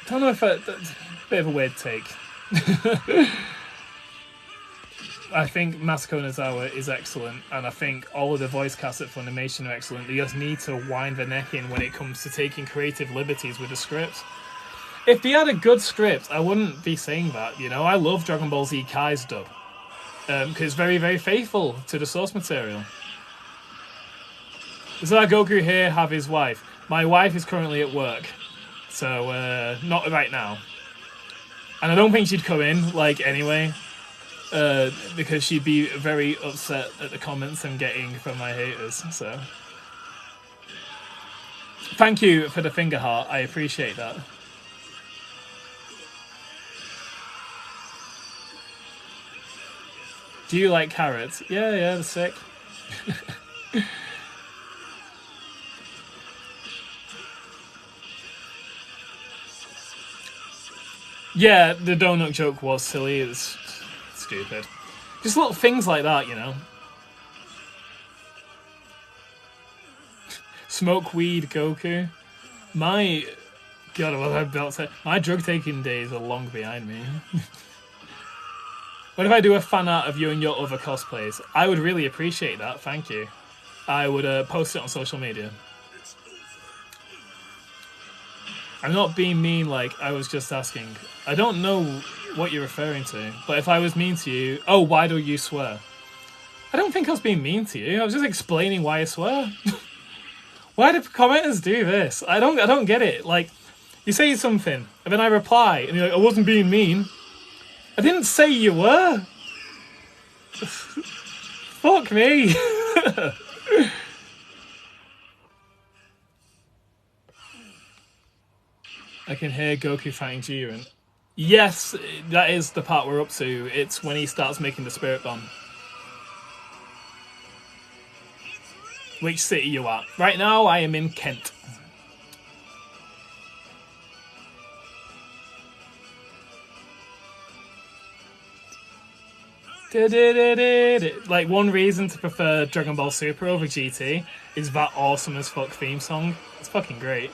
S1: I don't know if that's a bit of a weird take. I think Masako Nozawa is excellent, and I think all of the voice casts at Funimation are excellent. They just need to wind their neck in when it comes to taking creative liberties with the script. If they had a good script, I wouldn't be saying that, you know? I love Dragon Ball Z Kai's dub, because it's very, very faithful to the source material. Does our Goku here have his wife? My wife is currently at work, so not right now. And I don't think she'd come in, like, anyway. Because she'd be very upset at the comments I'm getting from my haters, so. Thank you for the finger heart, I appreciate that. Do you like carrots? Yeah, they're sick. Yeah, the donut joke was silly, it's stupid. Just little things like that, you know. Smoke weed, Goku. My God, what I'm about to say. My drug taking days are long behind me. What if I do a fan art of you and your other cosplays? I would really appreciate that, thank you. I would post it on social media. I'm not being mean, like, I was just asking. I don't know what you're referring to, but if I was mean to you... Oh, why do you swear? I don't think I was being mean to you. I was just explaining why I swear. Why do commenters do this? I don't get it. Like, you say something, and then I reply, and you're like, I wasn't being mean. I didn't say you were. Fuck me. I can hear Goku fighting Jiren. Yes, that is the part we're up to. It's when he starts making the Spirit Bomb. Which city you at? Right now, I am in Kent. Like, one reason to prefer Dragon Ball Super over GT is that awesome as fuck theme song. It's fucking great.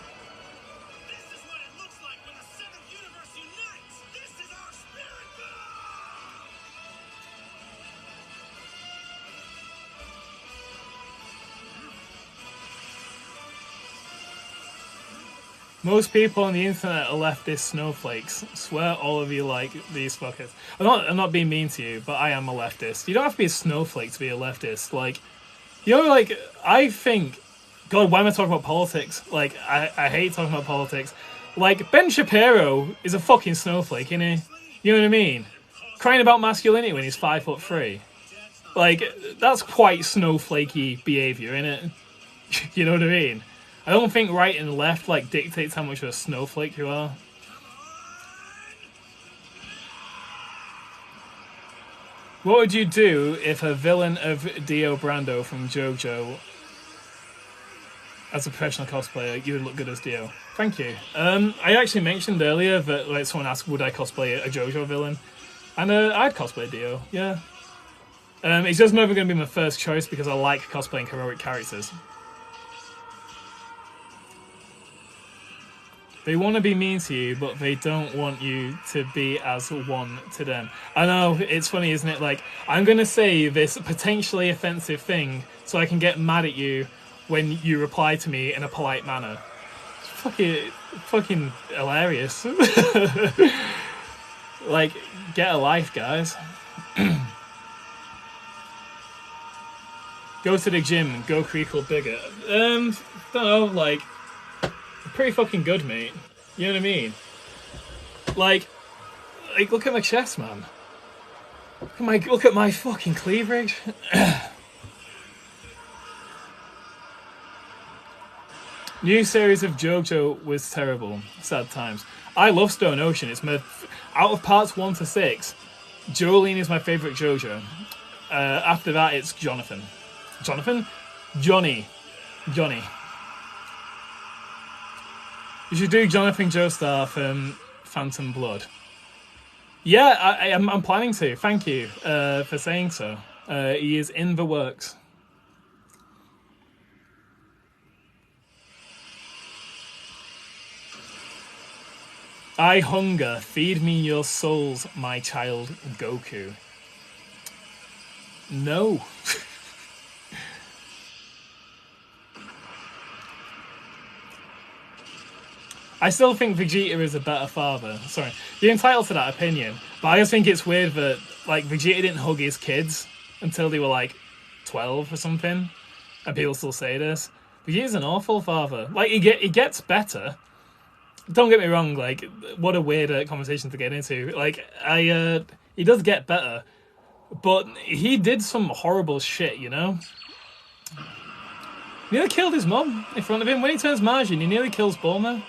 S1: Most people on the internet are leftist snowflakes. Swear all of you like these fuckers. I'm not being mean to you, but I am a leftist. You don't have to be a snowflake to be a leftist. Like, you know, like, I think... God, why am I talking about politics? Like, I hate talking about politics. Like, Ben Shapiro is a fucking snowflake, isn't he? You know what I mean? Crying about masculinity when he's 5'3". Like, that's quite snowflakey behaviour, innit? You know what I mean? I don't think right and left, like, dictates how much of a snowflake you are. What would you do if a villain of Dio Brando from JoJo, as a professional cosplayer, you would look good as Dio? Thank you. I actually mentioned earlier that, like, someone asked, would I cosplay a JoJo villain? And I'd cosplay Dio, yeah. It's just never going to be my first choice because I like cosplaying heroic characters. They want to be mean to you, but they don't want you to be as one to them. I know, it's funny, isn't it? Like, I'm going to say this potentially offensive thing so I can get mad at you when you reply to me in a polite manner. It's fucking hilarious. Like, get a life, guys. Go to the gym, Goku equal bigger. Don't know, like... pretty fucking good, mate. You know what I mean? Like look at my chest, man. Look at my fucking cleavage. New series of JoJo was terrible. Sad times. I love Stone Ocean. It's my out of parts 1 to 6. Jolene is my favorite JoJo. After that, it's Jonathan. Johnny. You should do Jonathan Joestar from Phantom Blood. Yeah, I'm planning to. Thank you for saying so. He is in the works. I hunger. Feed me your souls, my child Goku. No. I still think Vegeta is a better father. Sorry, you're entitled to that opinion, but I just think it's weird that, like, Vegeta didn't hug his kids until they were like 12 or something, and people still say this. Vegeta's an awful father. Like, he gets better. Don't get me wrong. Like, what a weird conversation to get into. Like, he does get better, but he did some horrible shit, you know. He nearly killed his mum in front of him when he turns Majin. He nearly kills Bulma.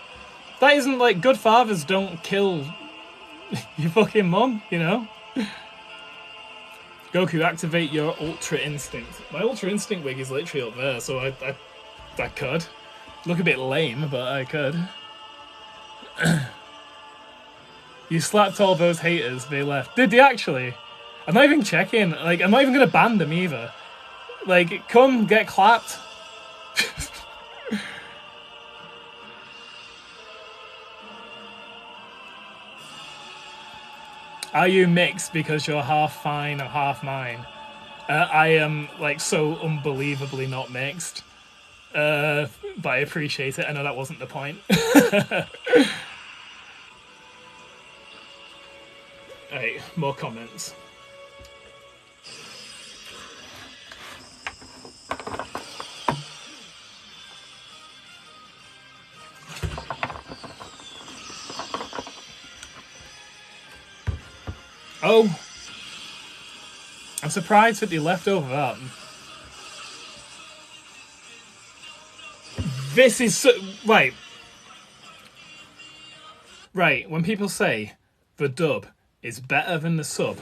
S1: That isn't, like, good fathers don't kill your fucking mum, you know? Goku, activate your Ultra Instinct. My Ultra Instinct wig is literally up there, so I could. Look a bit lame, but I could. You slapped all those haters, they left. Did they actually? I'm not even checking. Like, I'm not even going to ban them either. Like, come get clapped. Are you mixed because you're half fine and half mine? I am like so unbelievably not mixed. But I appreciate it. I know that wasn't the point. Alright, more comments. Oh, I'm surprised that they left over that. This is so, right. Right, when people say the dub is better than the sub,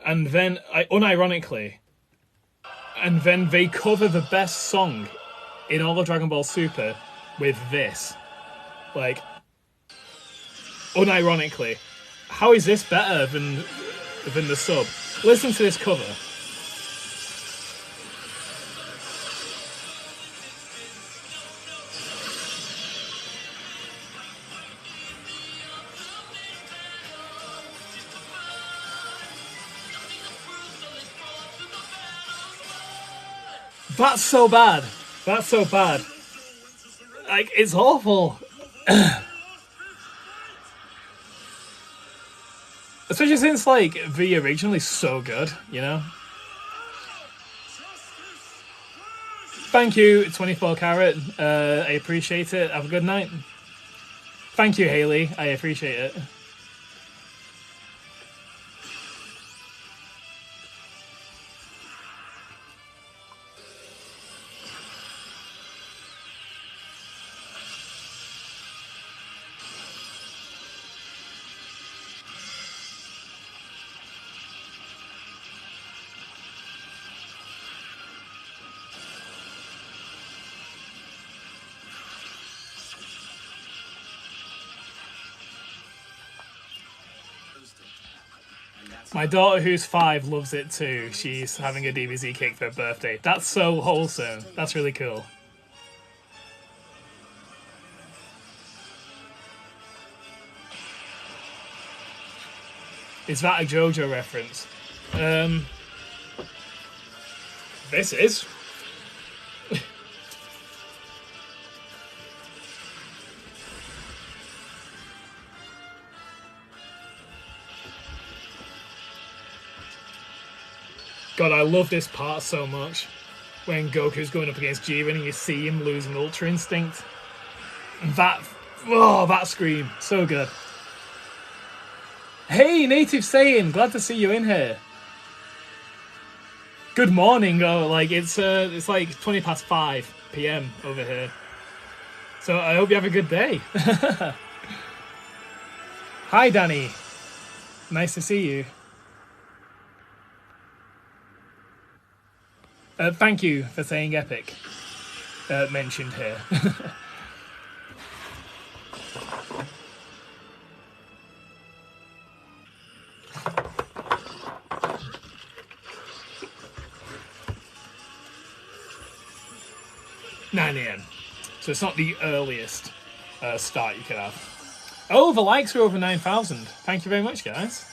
S1: and then, unironically, and then they cover the best song in all of Dragon Ball Super with this. Like, unironically, how is this better than the sub? Listen to this cover. That's so bad. That's so bad. Like, it's awful. Especially since, like, the original is so good, you know? Thank you, 24 Carat. I appreciate it. Have a good night. Thank you, Haley. I appreciate it. My daughter, who's 5, loves it too. She's having a DBZ cake for her birthday. That's so wholesome. That's really cool. Is that a JoJo reference? This is. God, I love this part so much. When Goku's going up against Jiren and you see him losing Ultra Instinct. That scream. So good. Hey, Native Saiyan, glad to see you in here. Good morning. Oh, like it's like 20 past 5 p.m. over here. So I hope you have a good day. Hi, Danny. Nice to see you. Thank you for saying epic. Mentioned here. 9 a.m. So it's not the earliest start you could have. Oh, the likes are over 9,000. Thank you very much, guys.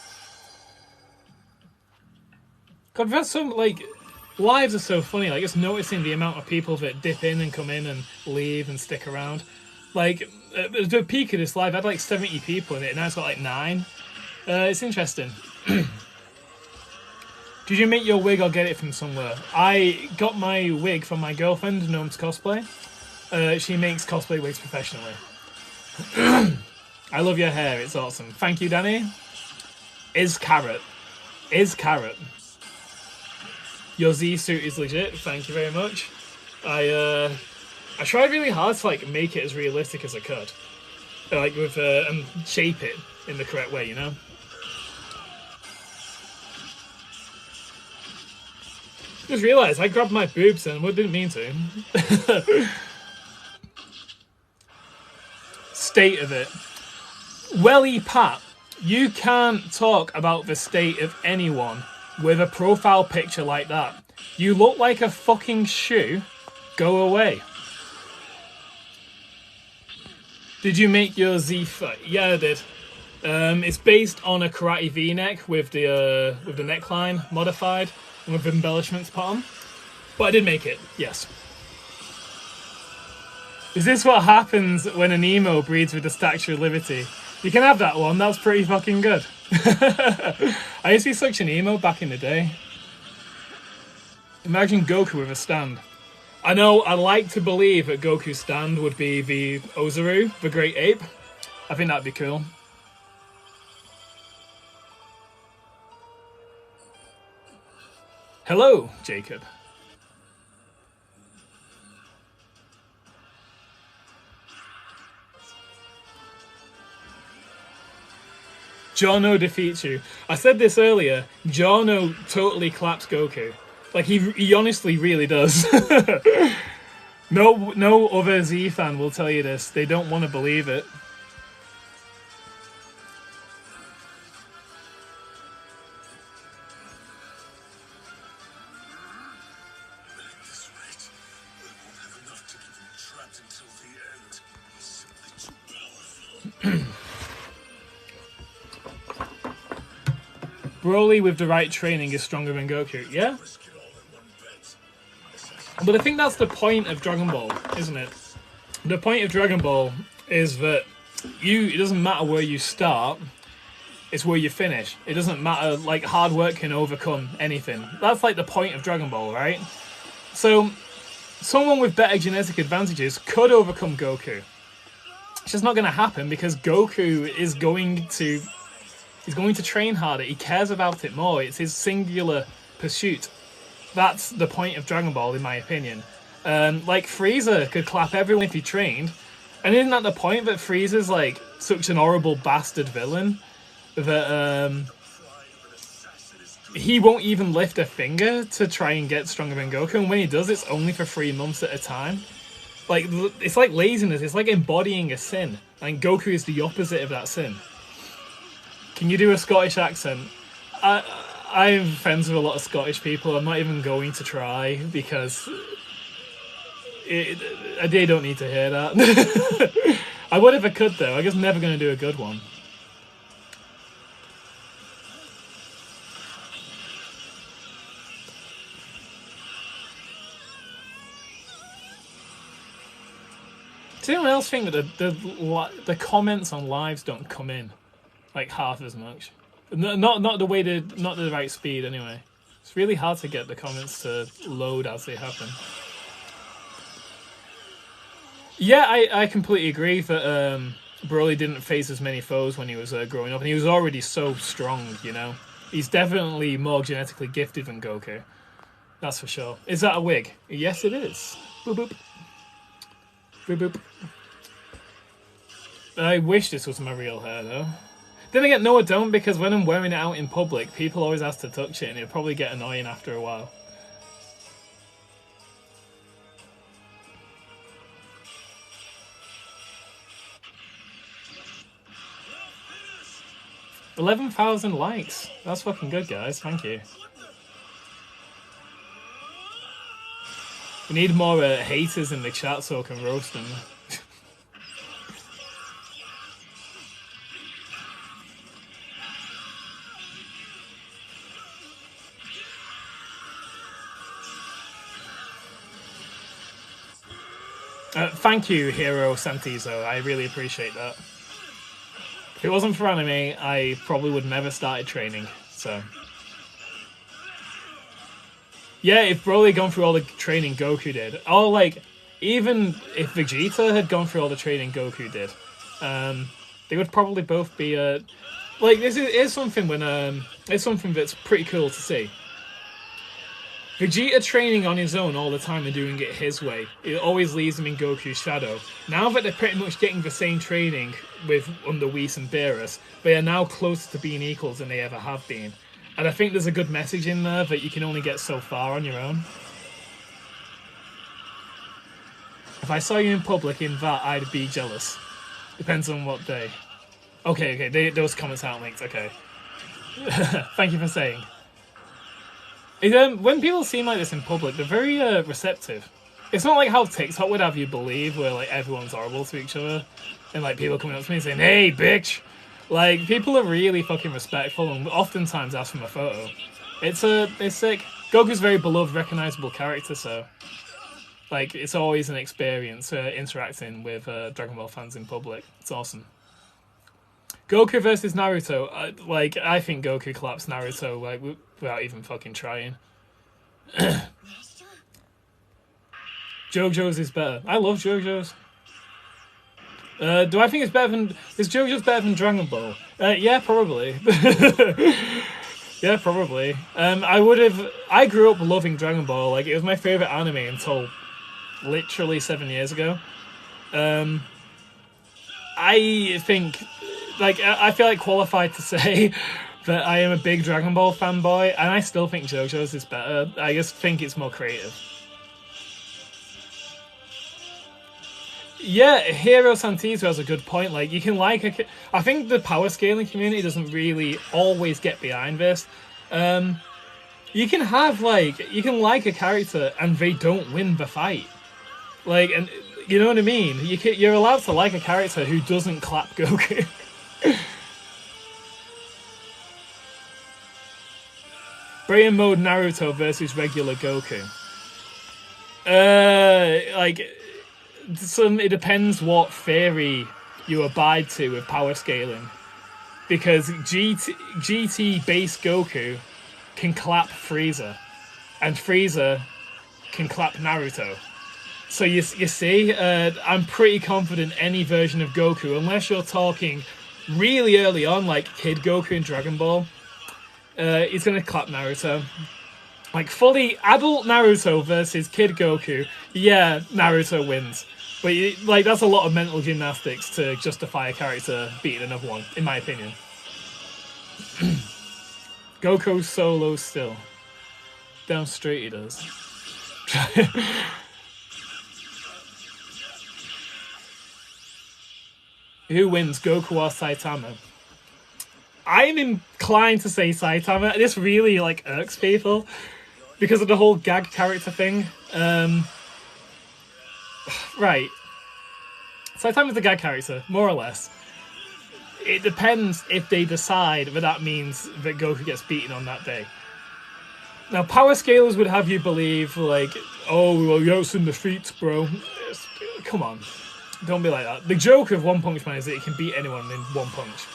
S1: God, we've had some, like, lives are so funny. Like, just noticing the amount of people that dip in and come in and leave and stick around. Like, the peak of this live, I had like 70 people in it, and now it's got like 9. It's interesting. Did you make your wig or get it from somewhere? I got my wig from my girlfriend, Gnomes Cosplay. She makes cosplay wigs professionally. I love your hair, it's awesome. Thank you, Danny. Is Carrot. Your Z suit is legit, thank you very much. I tried really hard to like make it as realistic as I could. Like with and shape it in the correct way, you know? Just realised I grabbed my boobs and I didn't mean to. State of it. Welly Pat, you can't talk about the state of anyone with a profile picture like that. You look like a fucking shoe. Go away. Did you make your Z foot? Yeah, I did. It's based on a karate V-neck with the neckline modified. with embellishments put on. But I did make it, yes. Is this what happens when an emo breeds with the Statue of Liberty? You can have that one, that's pretty fucking good. I used to be such an emo back in the day. Imagine Goku with a stand. I know, I like to believe that Goku's stand would be the Ozaru, the Great Ape. I think that'd be cool. Hello, Jacob. Giorno defeats you. I said this earlier, Giorno totally claps Goku. Like, he honestly really does. No other Z fan will tell you this. They don't want to believe it. Broly with the right training is stronger than Goku, yeah? But I think that's the point of Dragon Ball, isn't it? The point of Dragon Ball is that it doesn't matter where you start, it's where you finish. It doesn't matter, like, hard work can overcome anything. That's like the point of Dragon Ball, right? So, someone with better genetic advantages could overcome Goku. It's just not going to happen because Goku is going to... He's going to train harder. He cares about it more. It's his singular pursuit. That's the point of Dragon Ball, in my opinion. Like, Frieza could clap everyone if he trained. And isn't that the point, that Frieza's, like, such an horrible bastard villain that he won't even lift a finger to try and get stronger than Goku. And when he does, it's only for 3 months at a time. Like, it's like laziness. It's like embodying a sin. And Goku is the opposite of that sin. Can you do a Scottish accent? I'm friends with a lot of Scottish people. I'm not even going to try because they don't need to hear that. I would if I could, though. I'm just never going to do a good one. Does anyone else think that the comments on lives don't come in like half as much? Not the way not the right speed anyway. It's really hard to get the comments to load as they happen. Yeah, I completely agree that Broly didn't face as many foes when he was growing up, and he was already so strong, you know? He's definitely more genetically gifted than Goku. That's for sure. Is that a wig? Yes, it is. Boop boop. Boop boop. I wish this was my real hair, though. Then again, no I don't, because when I'm wearing it out in public, people always ask to touch it, and it'll probably get annoying after a while. $11,000 likes. That's fucking good, guys. Thank you. We need more haters in the chat so I can roast them. Thank you, Hero Santizo. I really appreciate that. If it wasn't for anime, I probably would never started training, so... Yeah, if Broly had gone through all the training Goku did, or like, even if Vegeta had gone through all the training Goku did, they would probably both be, like, this is something when, it's something that's pretty cool to see. Vegeta training on his own all the time and doing it his way, it always leaves him in Goku's shadow. Now that they're pretty much getting the same training under Whis and Beerus, they are now closer to being equals than they ever have been. And I think there's a good message in there that you can only get so far on your own. If I saw you in public in that, I'd be jealous. Depends on what day. Okay, those comments aren't linked, okay. Thank you for saying. When people seem like this in public, they're very receptive. It's not like how TikTok would have you believe, where like everyone's horrible to each other, and like people coming up to me and saying, "Hey, bitch!" Like, people are really fucking respectful and oftentimes ask for my photo. It's sick. Goku's a very beloved, recognizable character, so like it's always an experience interacting with Dragon Ball fans in public. It's awesome. Goku versus Naruto. I think Goku claps Naruto like without even fucking trying. JoJo's is better. I love JoJo's. Do I think it's better than... Is JoJo's better than Dragon Ball? Yeah, probably. Yeah, probably. I grew up loving Dragon Ball. Like, it was my favourite anime until literally 7 years ago. I think... Like, I feel like qualified to say that I am a big Dragon Ball fanboy, and I still think JoJo's is better. I just think it's more creative. Yeah, Hero Santizo has a good point. Like, you can like I think the power scaling community doesn't really always get behind this. You can like a character and they don't win the fight. Like, and you know what I mean? You're allowed to like a character who doesn't clap Goku. Brain mode Naruto versus regular Goku. It depends what theory you abide to with power scaling, because GT base Goku can clap Frieza, and Frieza can clap Naruto. So you see, I'm pretty confident any version of Goku, unless you're talking really early on, like Kid Goku in Dragon Ball, he's gonna clap Naruto. Like fully adult Naruto versus Kid Goku, yeah, Naruto wins. But like that's a lot of mental gymnastics to justify a character beating another one, in my opinion. Goku solo still. Down straight he does. Who wins, Goku or Saitama? I'm inclined to say Saitama. This really like irks people because of the whole gag character thing. Right. Saitama's a gag character, more or less. It depends if they decide that means that Goku gets beaten on that day. Now, power scalers would have you believe, like, oh, well, Yosun defeats, bro. Come on. Don't be like that. The joke of One Punch Man is that it can beat anyone in one punch.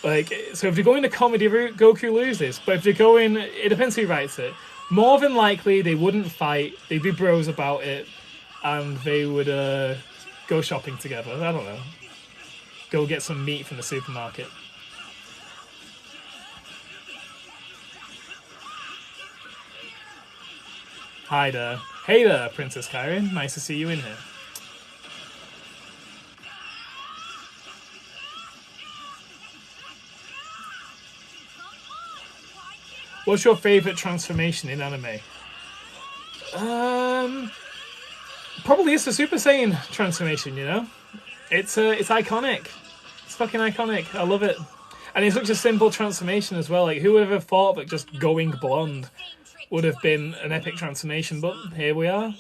S1: Like, so if you're going the comedy route, Goku loses. But if you're going... It depends who writes it. More than likely, they wouldn't fight. They'd be bros about it. And they would go shopping together. I don't know. Go get some meat from the supermarket. Hi there. Hey there, Princess Kyrin. Nice to see you in here. What's your favourite transformation in anime? Probably it's the Super Saiyan transformation, you know? It's iconic. It's fucking iconic. I love it. And it's such a simple transformation as well. Like, who would have ever thought that just going blonde would have been an epic transformation, but here we are.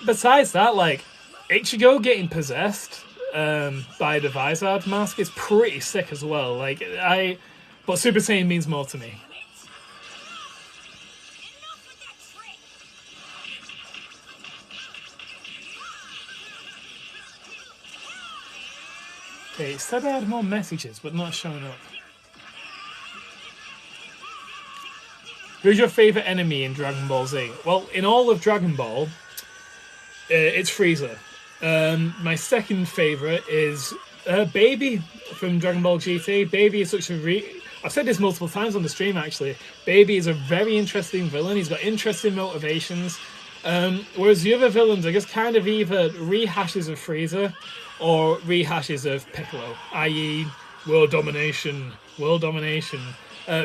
S1: Besides that, like, Ichigo getting possessed by the Vizard mask is pretty sick as well. Like, but Super Saiyan means more to me. Okay, it said I had more messages, but not showing up. Who's your favourite enemy in Dragon Ball Z? Well, in all of Dragon Ball, it's Frieza. My second favourite is Baby from Dragon Ball GT. Baby is such a... I've said this multiple times on the stream, actually. Baby is a very interesting villain. He's got interesting motivations. Whereas the other villains are just kind of either rehashes of Frieza or rehashes of Piccolo, i.e. world domination.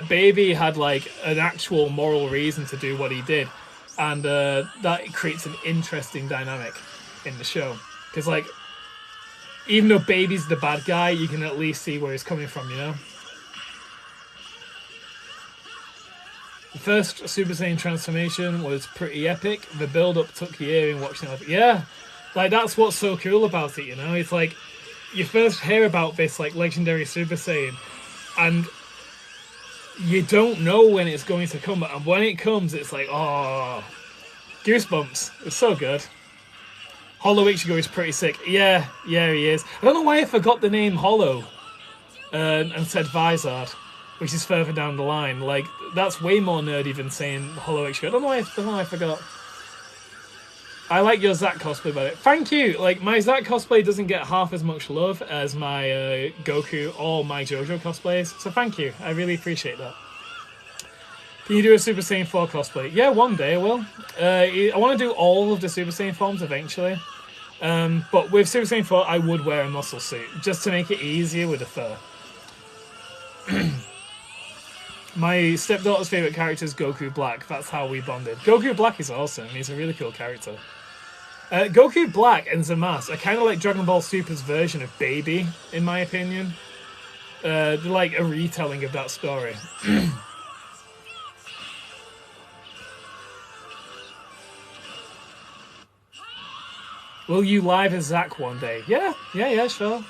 S1: Baby had like an actual moral reason to do what he did, and that creates an interesting dynamic in the show. Because like, even though Baby's the bad guy, you can at least see where he's coming from, you know? The first Super Saiyan transformation was pretty epic. The build-up took years watching it. Yeah, like that's what's so cool about it, you know? It's like, you first hear about this like legendary Super Saiyan, and you don't know when it's going to come, and when it comes, it's like, oh, goosebumps. It's so good. Hollow Ichigo is pretty sick. Yeah, he is. I don't know why I forgot the name Hollow and said Vizard, which is further down the line. Like, that's way more nerdy than saying Hollow Ichigo. I don't know why I forgot. I like your Zack cosplay, by it. Thank you. Like, my Zack cosplay doesn't get half as much love as my Goku or my JoJo cosplays, so thank you. I really appreciate that. Can you do a Super Saiyan 4 cosplay? Yeah, one day I will. I want to do all of the Super Saiyan forms eventually. But with Super Saiyan 4, I would wear a muscle suit, just to make it easier with the fur. My stepdaughter's favourite character is Goku Black. That's how we bonded. Goku Black is awesome. He's a really cool character. Goku Black and Zamasu are kind of like Dragon Ball Super's version of Baby, in my opinion. They're like a retelling of that story. Will you live as Zack one day? Yeah, sure.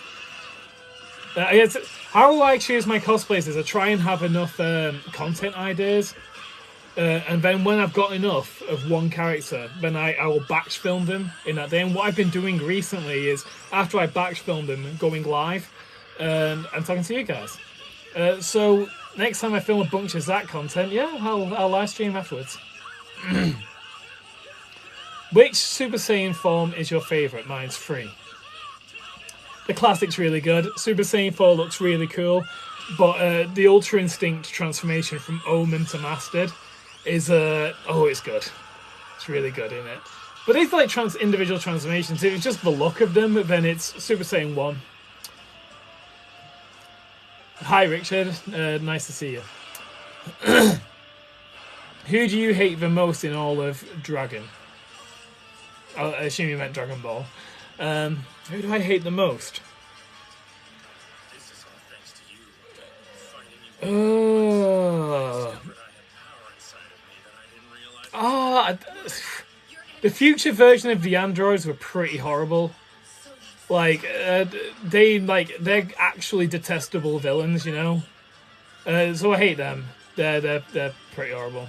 S1: How I choose my cosplays is I try and have enough content ideas, and then when I've got enough of one character, then I will batch film them in that day. And what I've been doing recently is, after I batch film them, going live and talking to you guys. So next time I film a bunch of Zack content, yeah, I'll live stream afterwards. Which Super Saiyan form is your favourite? Mine's 3. The classic's really good. Super Saiyan 4 looks really cool, but the Ultra Instinct transformation from Omen to Mastered is it's good. It's really good in it. But it's like individual transformations. If it's just the look of them, then it's Super Saiyan 1. Hi Richard, nice to see you. Who do you hate the most in all of Dragon? I assume you meant Dragon Ball. Who do I hate the most? The future version of the androids were pretty horrible. Like, they're actually detestable villains, you know. So I hate them. They're pretty horrible.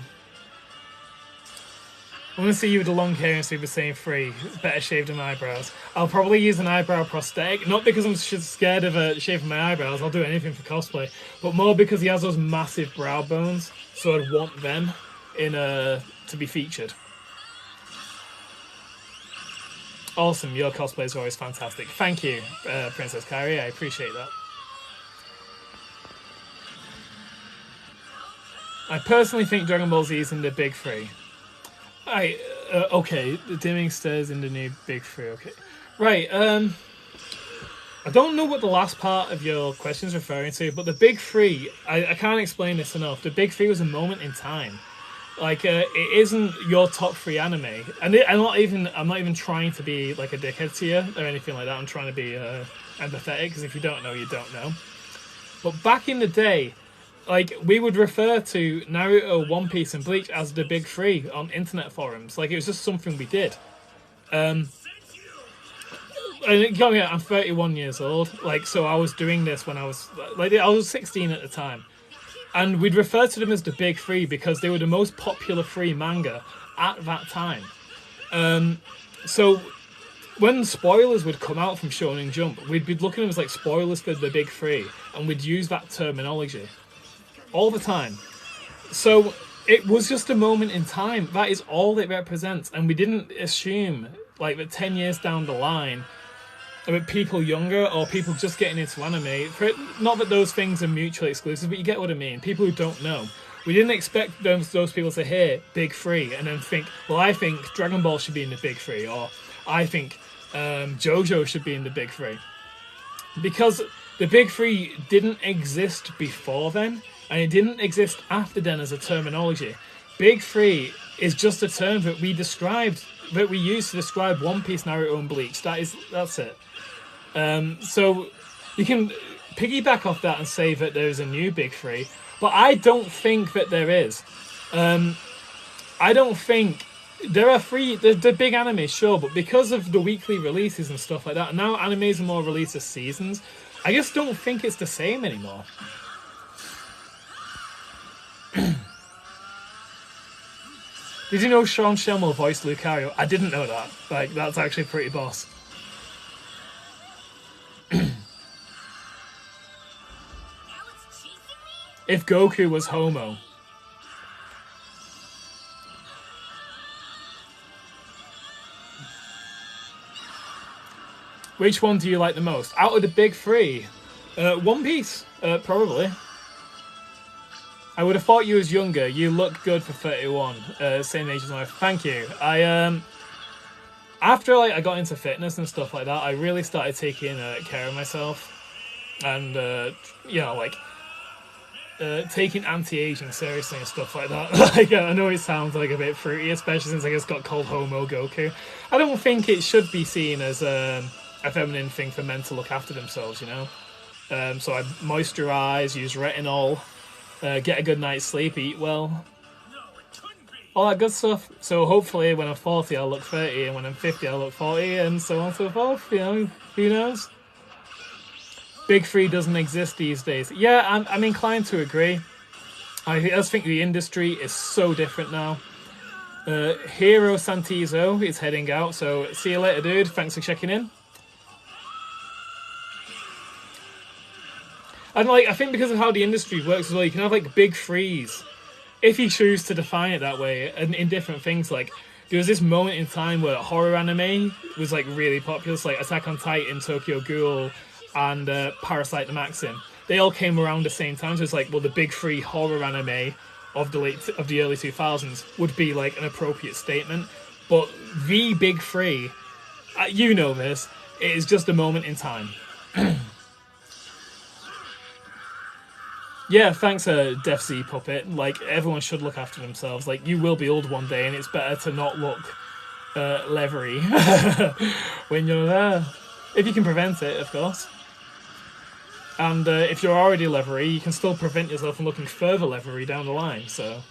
S1: I want to see you with the long hair in Super Saiyan 3. Better shaved than eyebrows. I'll probably use an eyebrow prosthetic. Not because I'm scared of shaving my eyebrows. I'll do anything for cosplay. But more because he has those massive brow bones. So I'd want them to be featured. Awesome. Your cosplays are always fantastic. Thank you, Princess Kairi. I appreciate that. I personally think Dragon Ball Z is in the big 3. Okay, the dimming stairs in the new big 3, okay. Right, I don't know what the last part of your question is referring to, but the big 3, I can't explain this enough. The big 3 was a moment in time. Like, it isn't your top 3 anime. And I'm not even trying to be like a dickhead to you or anything like that. I'm trying to be empathetic, because if you don't know, you don't know. But back in the day, like, we would refer to Naruto, One Piece, and Bleach as the big 3 on internet forums. Like, it was just something we did. I'm 31 years old. Like, so I was doing this when I was 16 at the time, and we'd refer to them as the big 3 because they were the most popular 3 manga at that time. So when spoilers would come out from Shonen Jump, we'd be looking at them as like spoilers for the big 3, and we'd use that terminology all the time. So it was just a moment in time. That is all it represents. And we didn't assume, like, that 10 years down the line, about people younger or people just getting into anime, not that those things are mutually exclusive, but you get what I mean. People who don't know. We didn't expect those people to hear big 3 and then think, well, I think Dragon Ball should be in the big 3, or I think JoJo should be in the big 3. Because the big 3 didn't exist before then, and it didn't exist after then as a terminology. Big 3 is just a term that we use to describe One Piece, Naruto, and Bleach. That's it. So you can piggyback off that and say that there is a new big 3, but I don't think that there is. I don't think there are 3. The big anime, sure, but because of the weekly releases and stuff like that, and now animes are more released as seasons, I just don't think it's the same anymore. Did you know Sean Schemmel voiced Lucario? I didn't know that. Like, that's actually pretty boss. If Goku was homo. Which one do you like the most? Out of the big three? One Piece, probably. I would have thought you was younger. You look good for 31. Same age as my. Thank you. After I got into fitness and stuff like that, I really started taking care of myself, and taking anti-aging seriously and stuff like that. Like, I know it sounds like a bit fruity, especially since I just got called Homo Goku. I don't think it should be seen as a feminine thing for men to look after themselves, you know. So I moisturize, use retinol. Get a good night's sleep, eat well, all that good stuff. So hopefully when I'm 40 I'll look 30, and when I'm 50 I'll look 40, and so on and so forth, you know, who knows. Big Three doesn't exist these days. Yeah, I'm inclined to agree. I just think the industry is so different now. Hero Santizo is heading out, so see you later, dude. Thanks for checking in. And I think because of how the industry works as well, you can have big threes, if you choose to define it that way, and in different things. Like, there was this moment in time where horror anime was really popular, like Attack on Titan, Tokyo Ghoul, and Parasite the Maxim. They all came around the same time, so it's well, the big three horror anime of the early 2000s would be an appropriate statement. But the big three, you know this, it is just a moment in time. Yeah, thanks, Def Z Puppet. Everyone should look after themselves. You will be old one day, and it's better to not look leathery when you're there. If you can prevent it, of course. And if you're already leathery, you can still prevent yourself from looking further leathery down the line, so.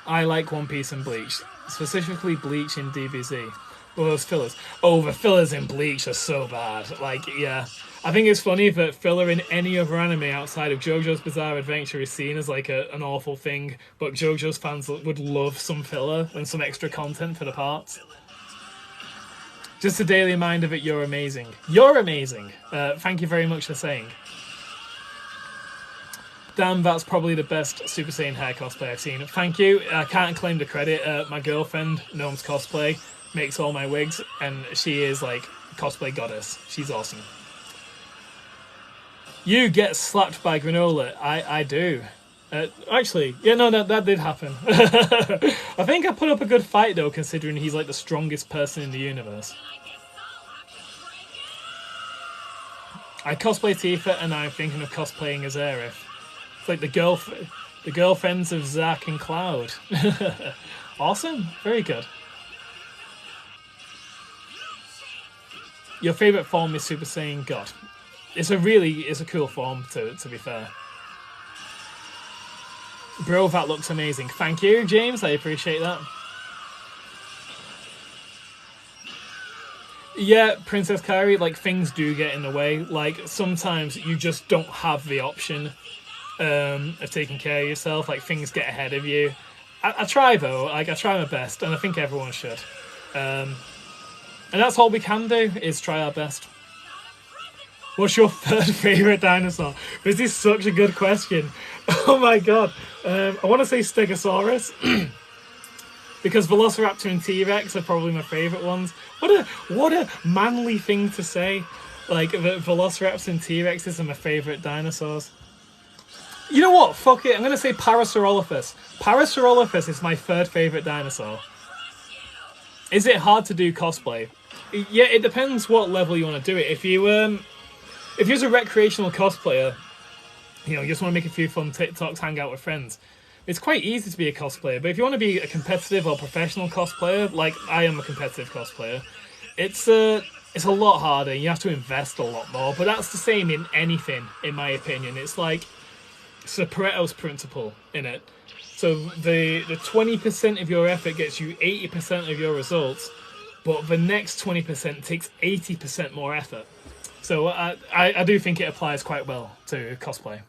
S1: I like One Piece and Bleach. Specifically Bleach in DBZ. Well, those fillers. Oh, the fillers in Bleach are so bad. Yeah. I think it's funny that filler in any other anime outside of JoJo's Bizarre Adventure is seen as an awful thing, but JoJo's fans would love some filler and some extra content for the parts. Just a daily reminder that you're amazing. You're amazing! Thank you very much for saying. Damn, that's probably the best Super Saiyan hair cosplay I've seen. Thank you. I can't claim the credit. My girlfriend, Gnome's Cosplay, makes all my wigs, and she is cosplay goddess. She's awesome. You get slapped by Granola. I do. Actually, yeah, no, that did happen. I think I put up a good fight, though, considering he's the strongest person in the universe. I cosplay Tifa, and I'm thinking of cosplaying as Aerith. It's the girlfriends of Zack and Cloud. Awesome. Very good. Your favourite form is Super Saiyan God. It's a cool form, to be fair. Bro, that looks amazing. Thank you, James. I appreciate that. Yeah, Princess Kairi, things do get in the way. Sometimes you just don't have the option of taking care of yourself. Things get ahead of you. I try, though. I try my best, and I think everyone should. And that's all we can do, is try our best. What's your third favourite dinosaur? This is such a good question. Oh my god. I want to say Stegosaurus. Because Velociraptor and T-Rex are probably my favourite ones. What a manly thing to say. Velociraptor and T-Rexes are my favourite dinosaurs. You know what? Fuck it. I'm going to say Parasaurolophus. Parasaurolophus is my third favourite dinosaur. Is it hard to do cosplay? Yeah, it depends what level you want to do it. If you're a recreational cosplayer, you just want to make a few fun TikToks, hang out with friends, it's quite easy to be a cosplayer. But if you want to be a competitive or professional cosplayer, like I am a competitive cosplayer, it's a lot harder. You have to invest a lot more. But that's the same in anything, in my opinion. It's the Pareto's principle in it. So the 20% of your effort gets you 80% of your results, but the next 20% takes 80% more effort. So I do think it applies quite well to cosplay.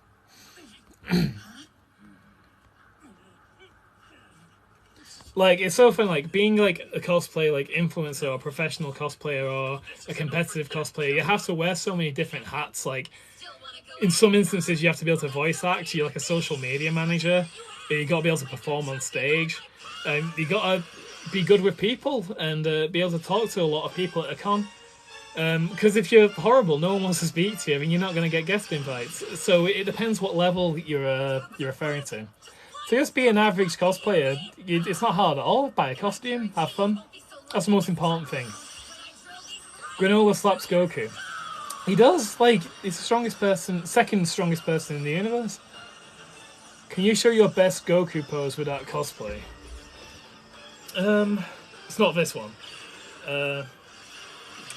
S1: Like, it's so fun, like, being, like, a cosplay, like, influencer or professional cosplayer or a competitive cosplayer, you have to wear so many different hats. Like, in some instances, you have to be able to voice act. You're like a social media manager. You got to be able to perform on stage. You got to be good with people and be able to talk to a lot of people at a con. Because if you're horrible, no one wants to speak to you. I mean, you're not going to get guest invites. So it depends what level you're referring to. So just be an average cosplayer. It's not hard at all. Buy a costume, have fun. That's the most important thing. Granola slaps Goku. He does. Like, he's the strongest person, second strongest person in the universe. Can you show your best Goku pose without cosplay? It's not this one.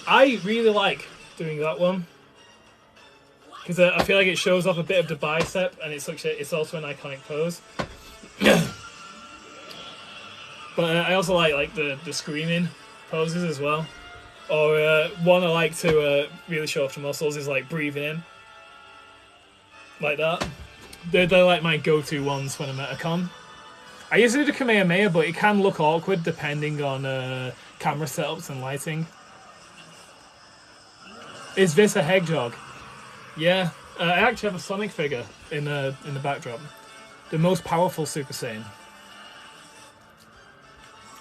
S1: I really like doing that one because I feel like it shows off a bit of the bicep, and it's also an iconic pose. But I also like the screaming poses as well. Or one I like to really show off the muscles is like breathing in, like that. They're like my go-to ones when I'm at a con. I usually do Kamehameha, but it can look awkward depending on camera setups and lighting. Is this a hedgehog? Yeah, I actually have a Sonic figure in the backdrop. The most powerful Super Saiyan.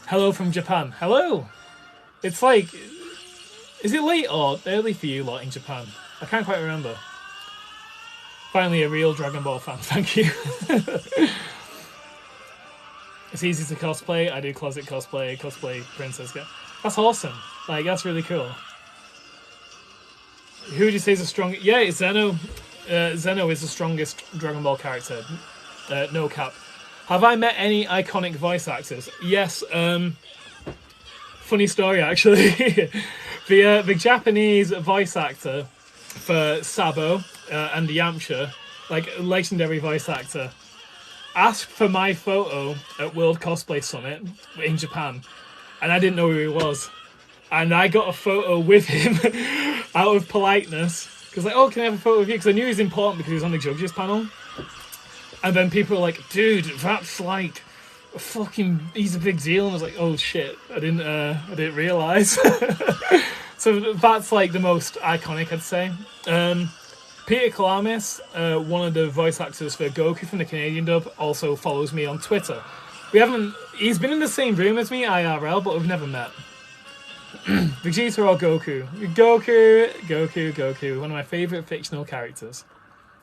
S1: Hello from Japan. Hello! It's like... Is it late or early for you lot in Japan? I can't quite remember. Finally a real Dragon Ball fan, thank you. It's easy to cosplay. I do closet cosplay princess. That's awesome. Like, that's really cool. Who would you say is the strongest? Yeah, it's Zeno. Zeno is the strongest Dragon Ball character. No cap. Have I met any iconic voice actors? Yes. Funny story, actually. the Japanese voice actor for Sabo and Yamcha, like legendary voice actor, asked for my photo at World Cosplay Summit in Japan, and I didn't know who he was. And I got a photo with him out of politeness. Because like, oh, can I have a photo with you? Because I knew he was important because he was on the judges panel. And then people were like, dude, that's like he's a big deal. And I was like, oh shit, I didn't realise. So that's like the most iconic, I'd say. Peter Kalamis, one of the voice actors for Goku from the Canadian dub, also follows me on Twitter. He's been in the same room as me, IRL, but we've never met. Vegeta or Goku? Goku. One of my favourite fictional characters.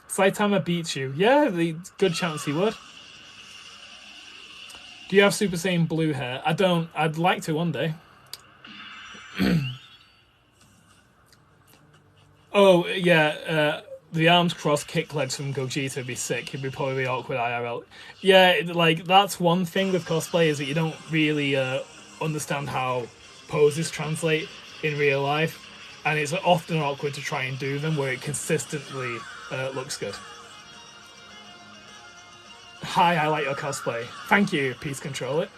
S1: Saitama beats you. Yeah, good chance he would. Do you have Super Saiyan blue hair? I don't. I'd like to one day. Oh, yeah, the arms cross kick legs from Gogeta would be sick. It'd be probably awkward IRL. Yeah, like, that's one thing with cosplay is that you don't really understand how poses translate in real life, and it's often awkward to try and do them where it consistently looks good. Hi, I like your cosplay. Thank you, Peace Control It.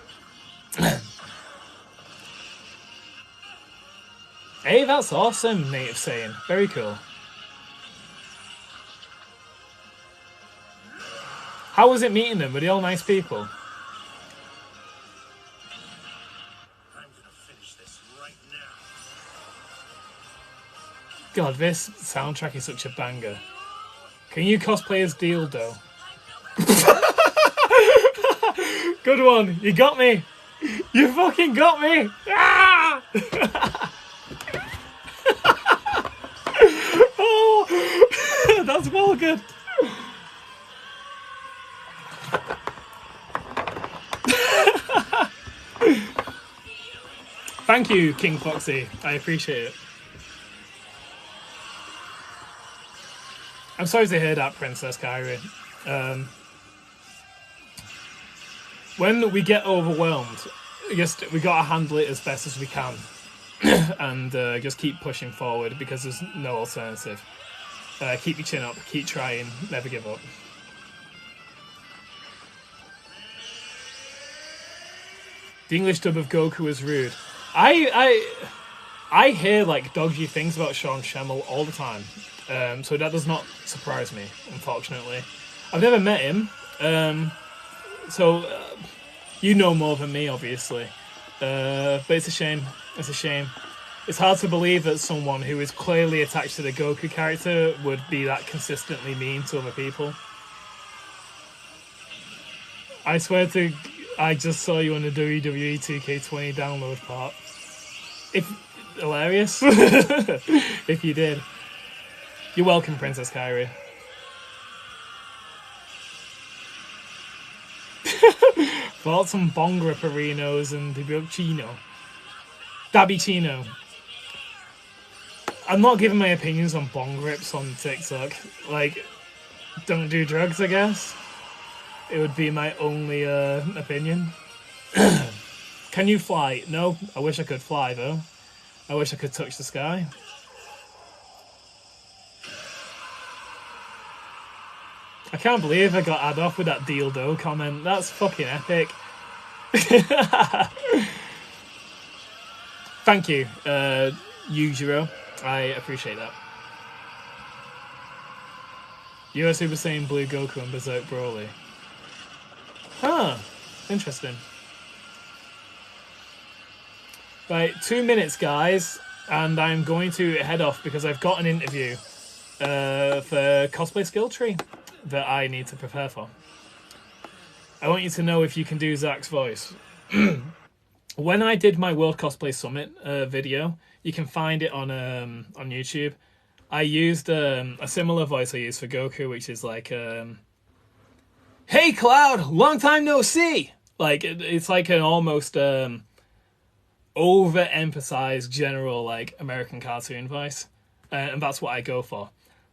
S1: Hey, that's awesome, Native Saiyan. Very cool. How was it meeting them? Were they all nice people? God, this soundtrack is such a banger. Can you cosplay as Dildo? Good one. You got me. You fucking got me. Ah! Oh, that's well good. Thank you, King Foxy. I appreciate it. I'm sorry to hear that, Princess Kairi. When we get overwhelmed, we gotta handle it as best as we can, and just keep pushing forward because there's no alternative. Keep your chin up, keep trying, never give up. The English dub of Goku is rude. I hear like dodgy things about Sean Schemmel all the time. So that does not surprise me, unfortunately. I've never met him, so You know more than me, obviously. But it's a shame. It's a shame. It's hard to believe that someone who is clearly attached to the Goku character would be that consistently mean to other people. I swear to... I just saw you on the WWE 2K20 download part. Hilarious. If you did. You're welcome, Princess Kairi. Thoughts on bong ripperinos and Dabby-Chino. I'm not giving my opinions on bong rips on TikTok. Like, don't do drugs, I guess. It would be my only opinion. Can you fly? No, I wish I could fly, though. I wish I could touch the sky. I can't believe I got ad off with that dildo comment. That's fucking epic. Thank you, Yujiro. I appreciate that. US Super Saiyan Blue Goku and Berserk Broly. Huh. Interesting. Right, 2 minutes, guys, and I'm going to head off because I've got an interview for Cosplay Skill Tree that I need to prepare for. I want you to know if you can do Zach's voice. When I did my World Cosplay Summit video, you can find it on YouTube. I used a similar voice I used for Goku, which is like, "Hey Cloud, long time no see." Like it's like an almost overemphasized general like American cartoon voice, and that's what I go for.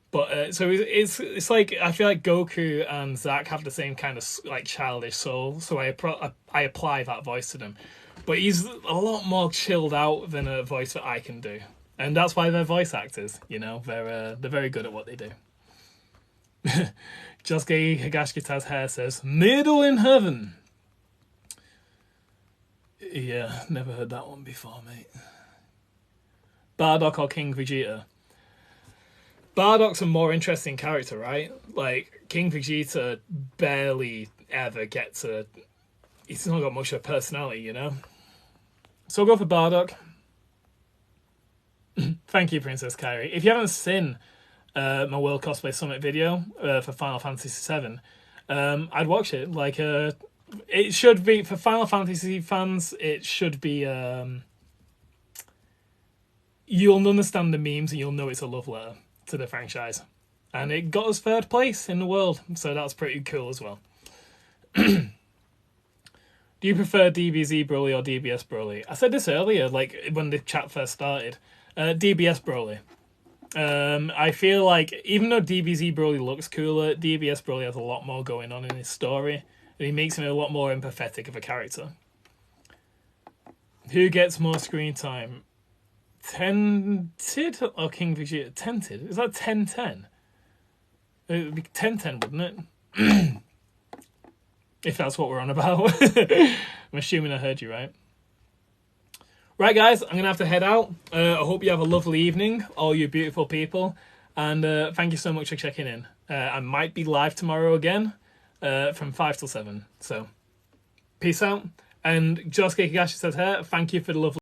S1: But so it's like I feel like Goku and Zack have the same kind of like childish soul, so I apply that voice to them. But he's a lot more chilled out than a voice that I can do, and that's why they're voice actors. You know, they're very good at what they do. Josuke Higashikita's hair says "Middle in Heaven." Yeah, never heard that one before, mate. Bardock or King Vegeta? Bardock's a more interesting character, right? Like, King Vegeta barely ever gets a... He's not got much of a personality, you know? So I'll go for Bardock. Thank you, Princess Kairi. If you haven't seen my World Cosplay Summit video for Final Fantasy VII, I'd watch it. Like, it should be... For Final Fantasy fans, it should be... you'll understand the memes and you'll know it's a love letter to the franchise. And it got us 3rd place in the world, so that's pretty cool as well. Do you prefer DBZ Broly or DBS Broly? I said this earlier, like when the chat first started. DBS Broly. I feel like even though DBZ Broly looks cooler, DBS Broly has a lot more going on in his story, and he makes him a lot more empathetic of a character. Who gets more screen time? Tented or King Vegeta? Tented? Is that 10-10? It would be 10-10, wouldn't it? If that's what we're on about. I'm assuming I heard you right. Right, guys, I'm going to have to head out. I hope you have a lovely evening, all you beautiful people. And thank you so much for checking in. I might be live tomorrow again from 5 till 7. So, peace out. And Josuke Higashi says here, thank you for the lovely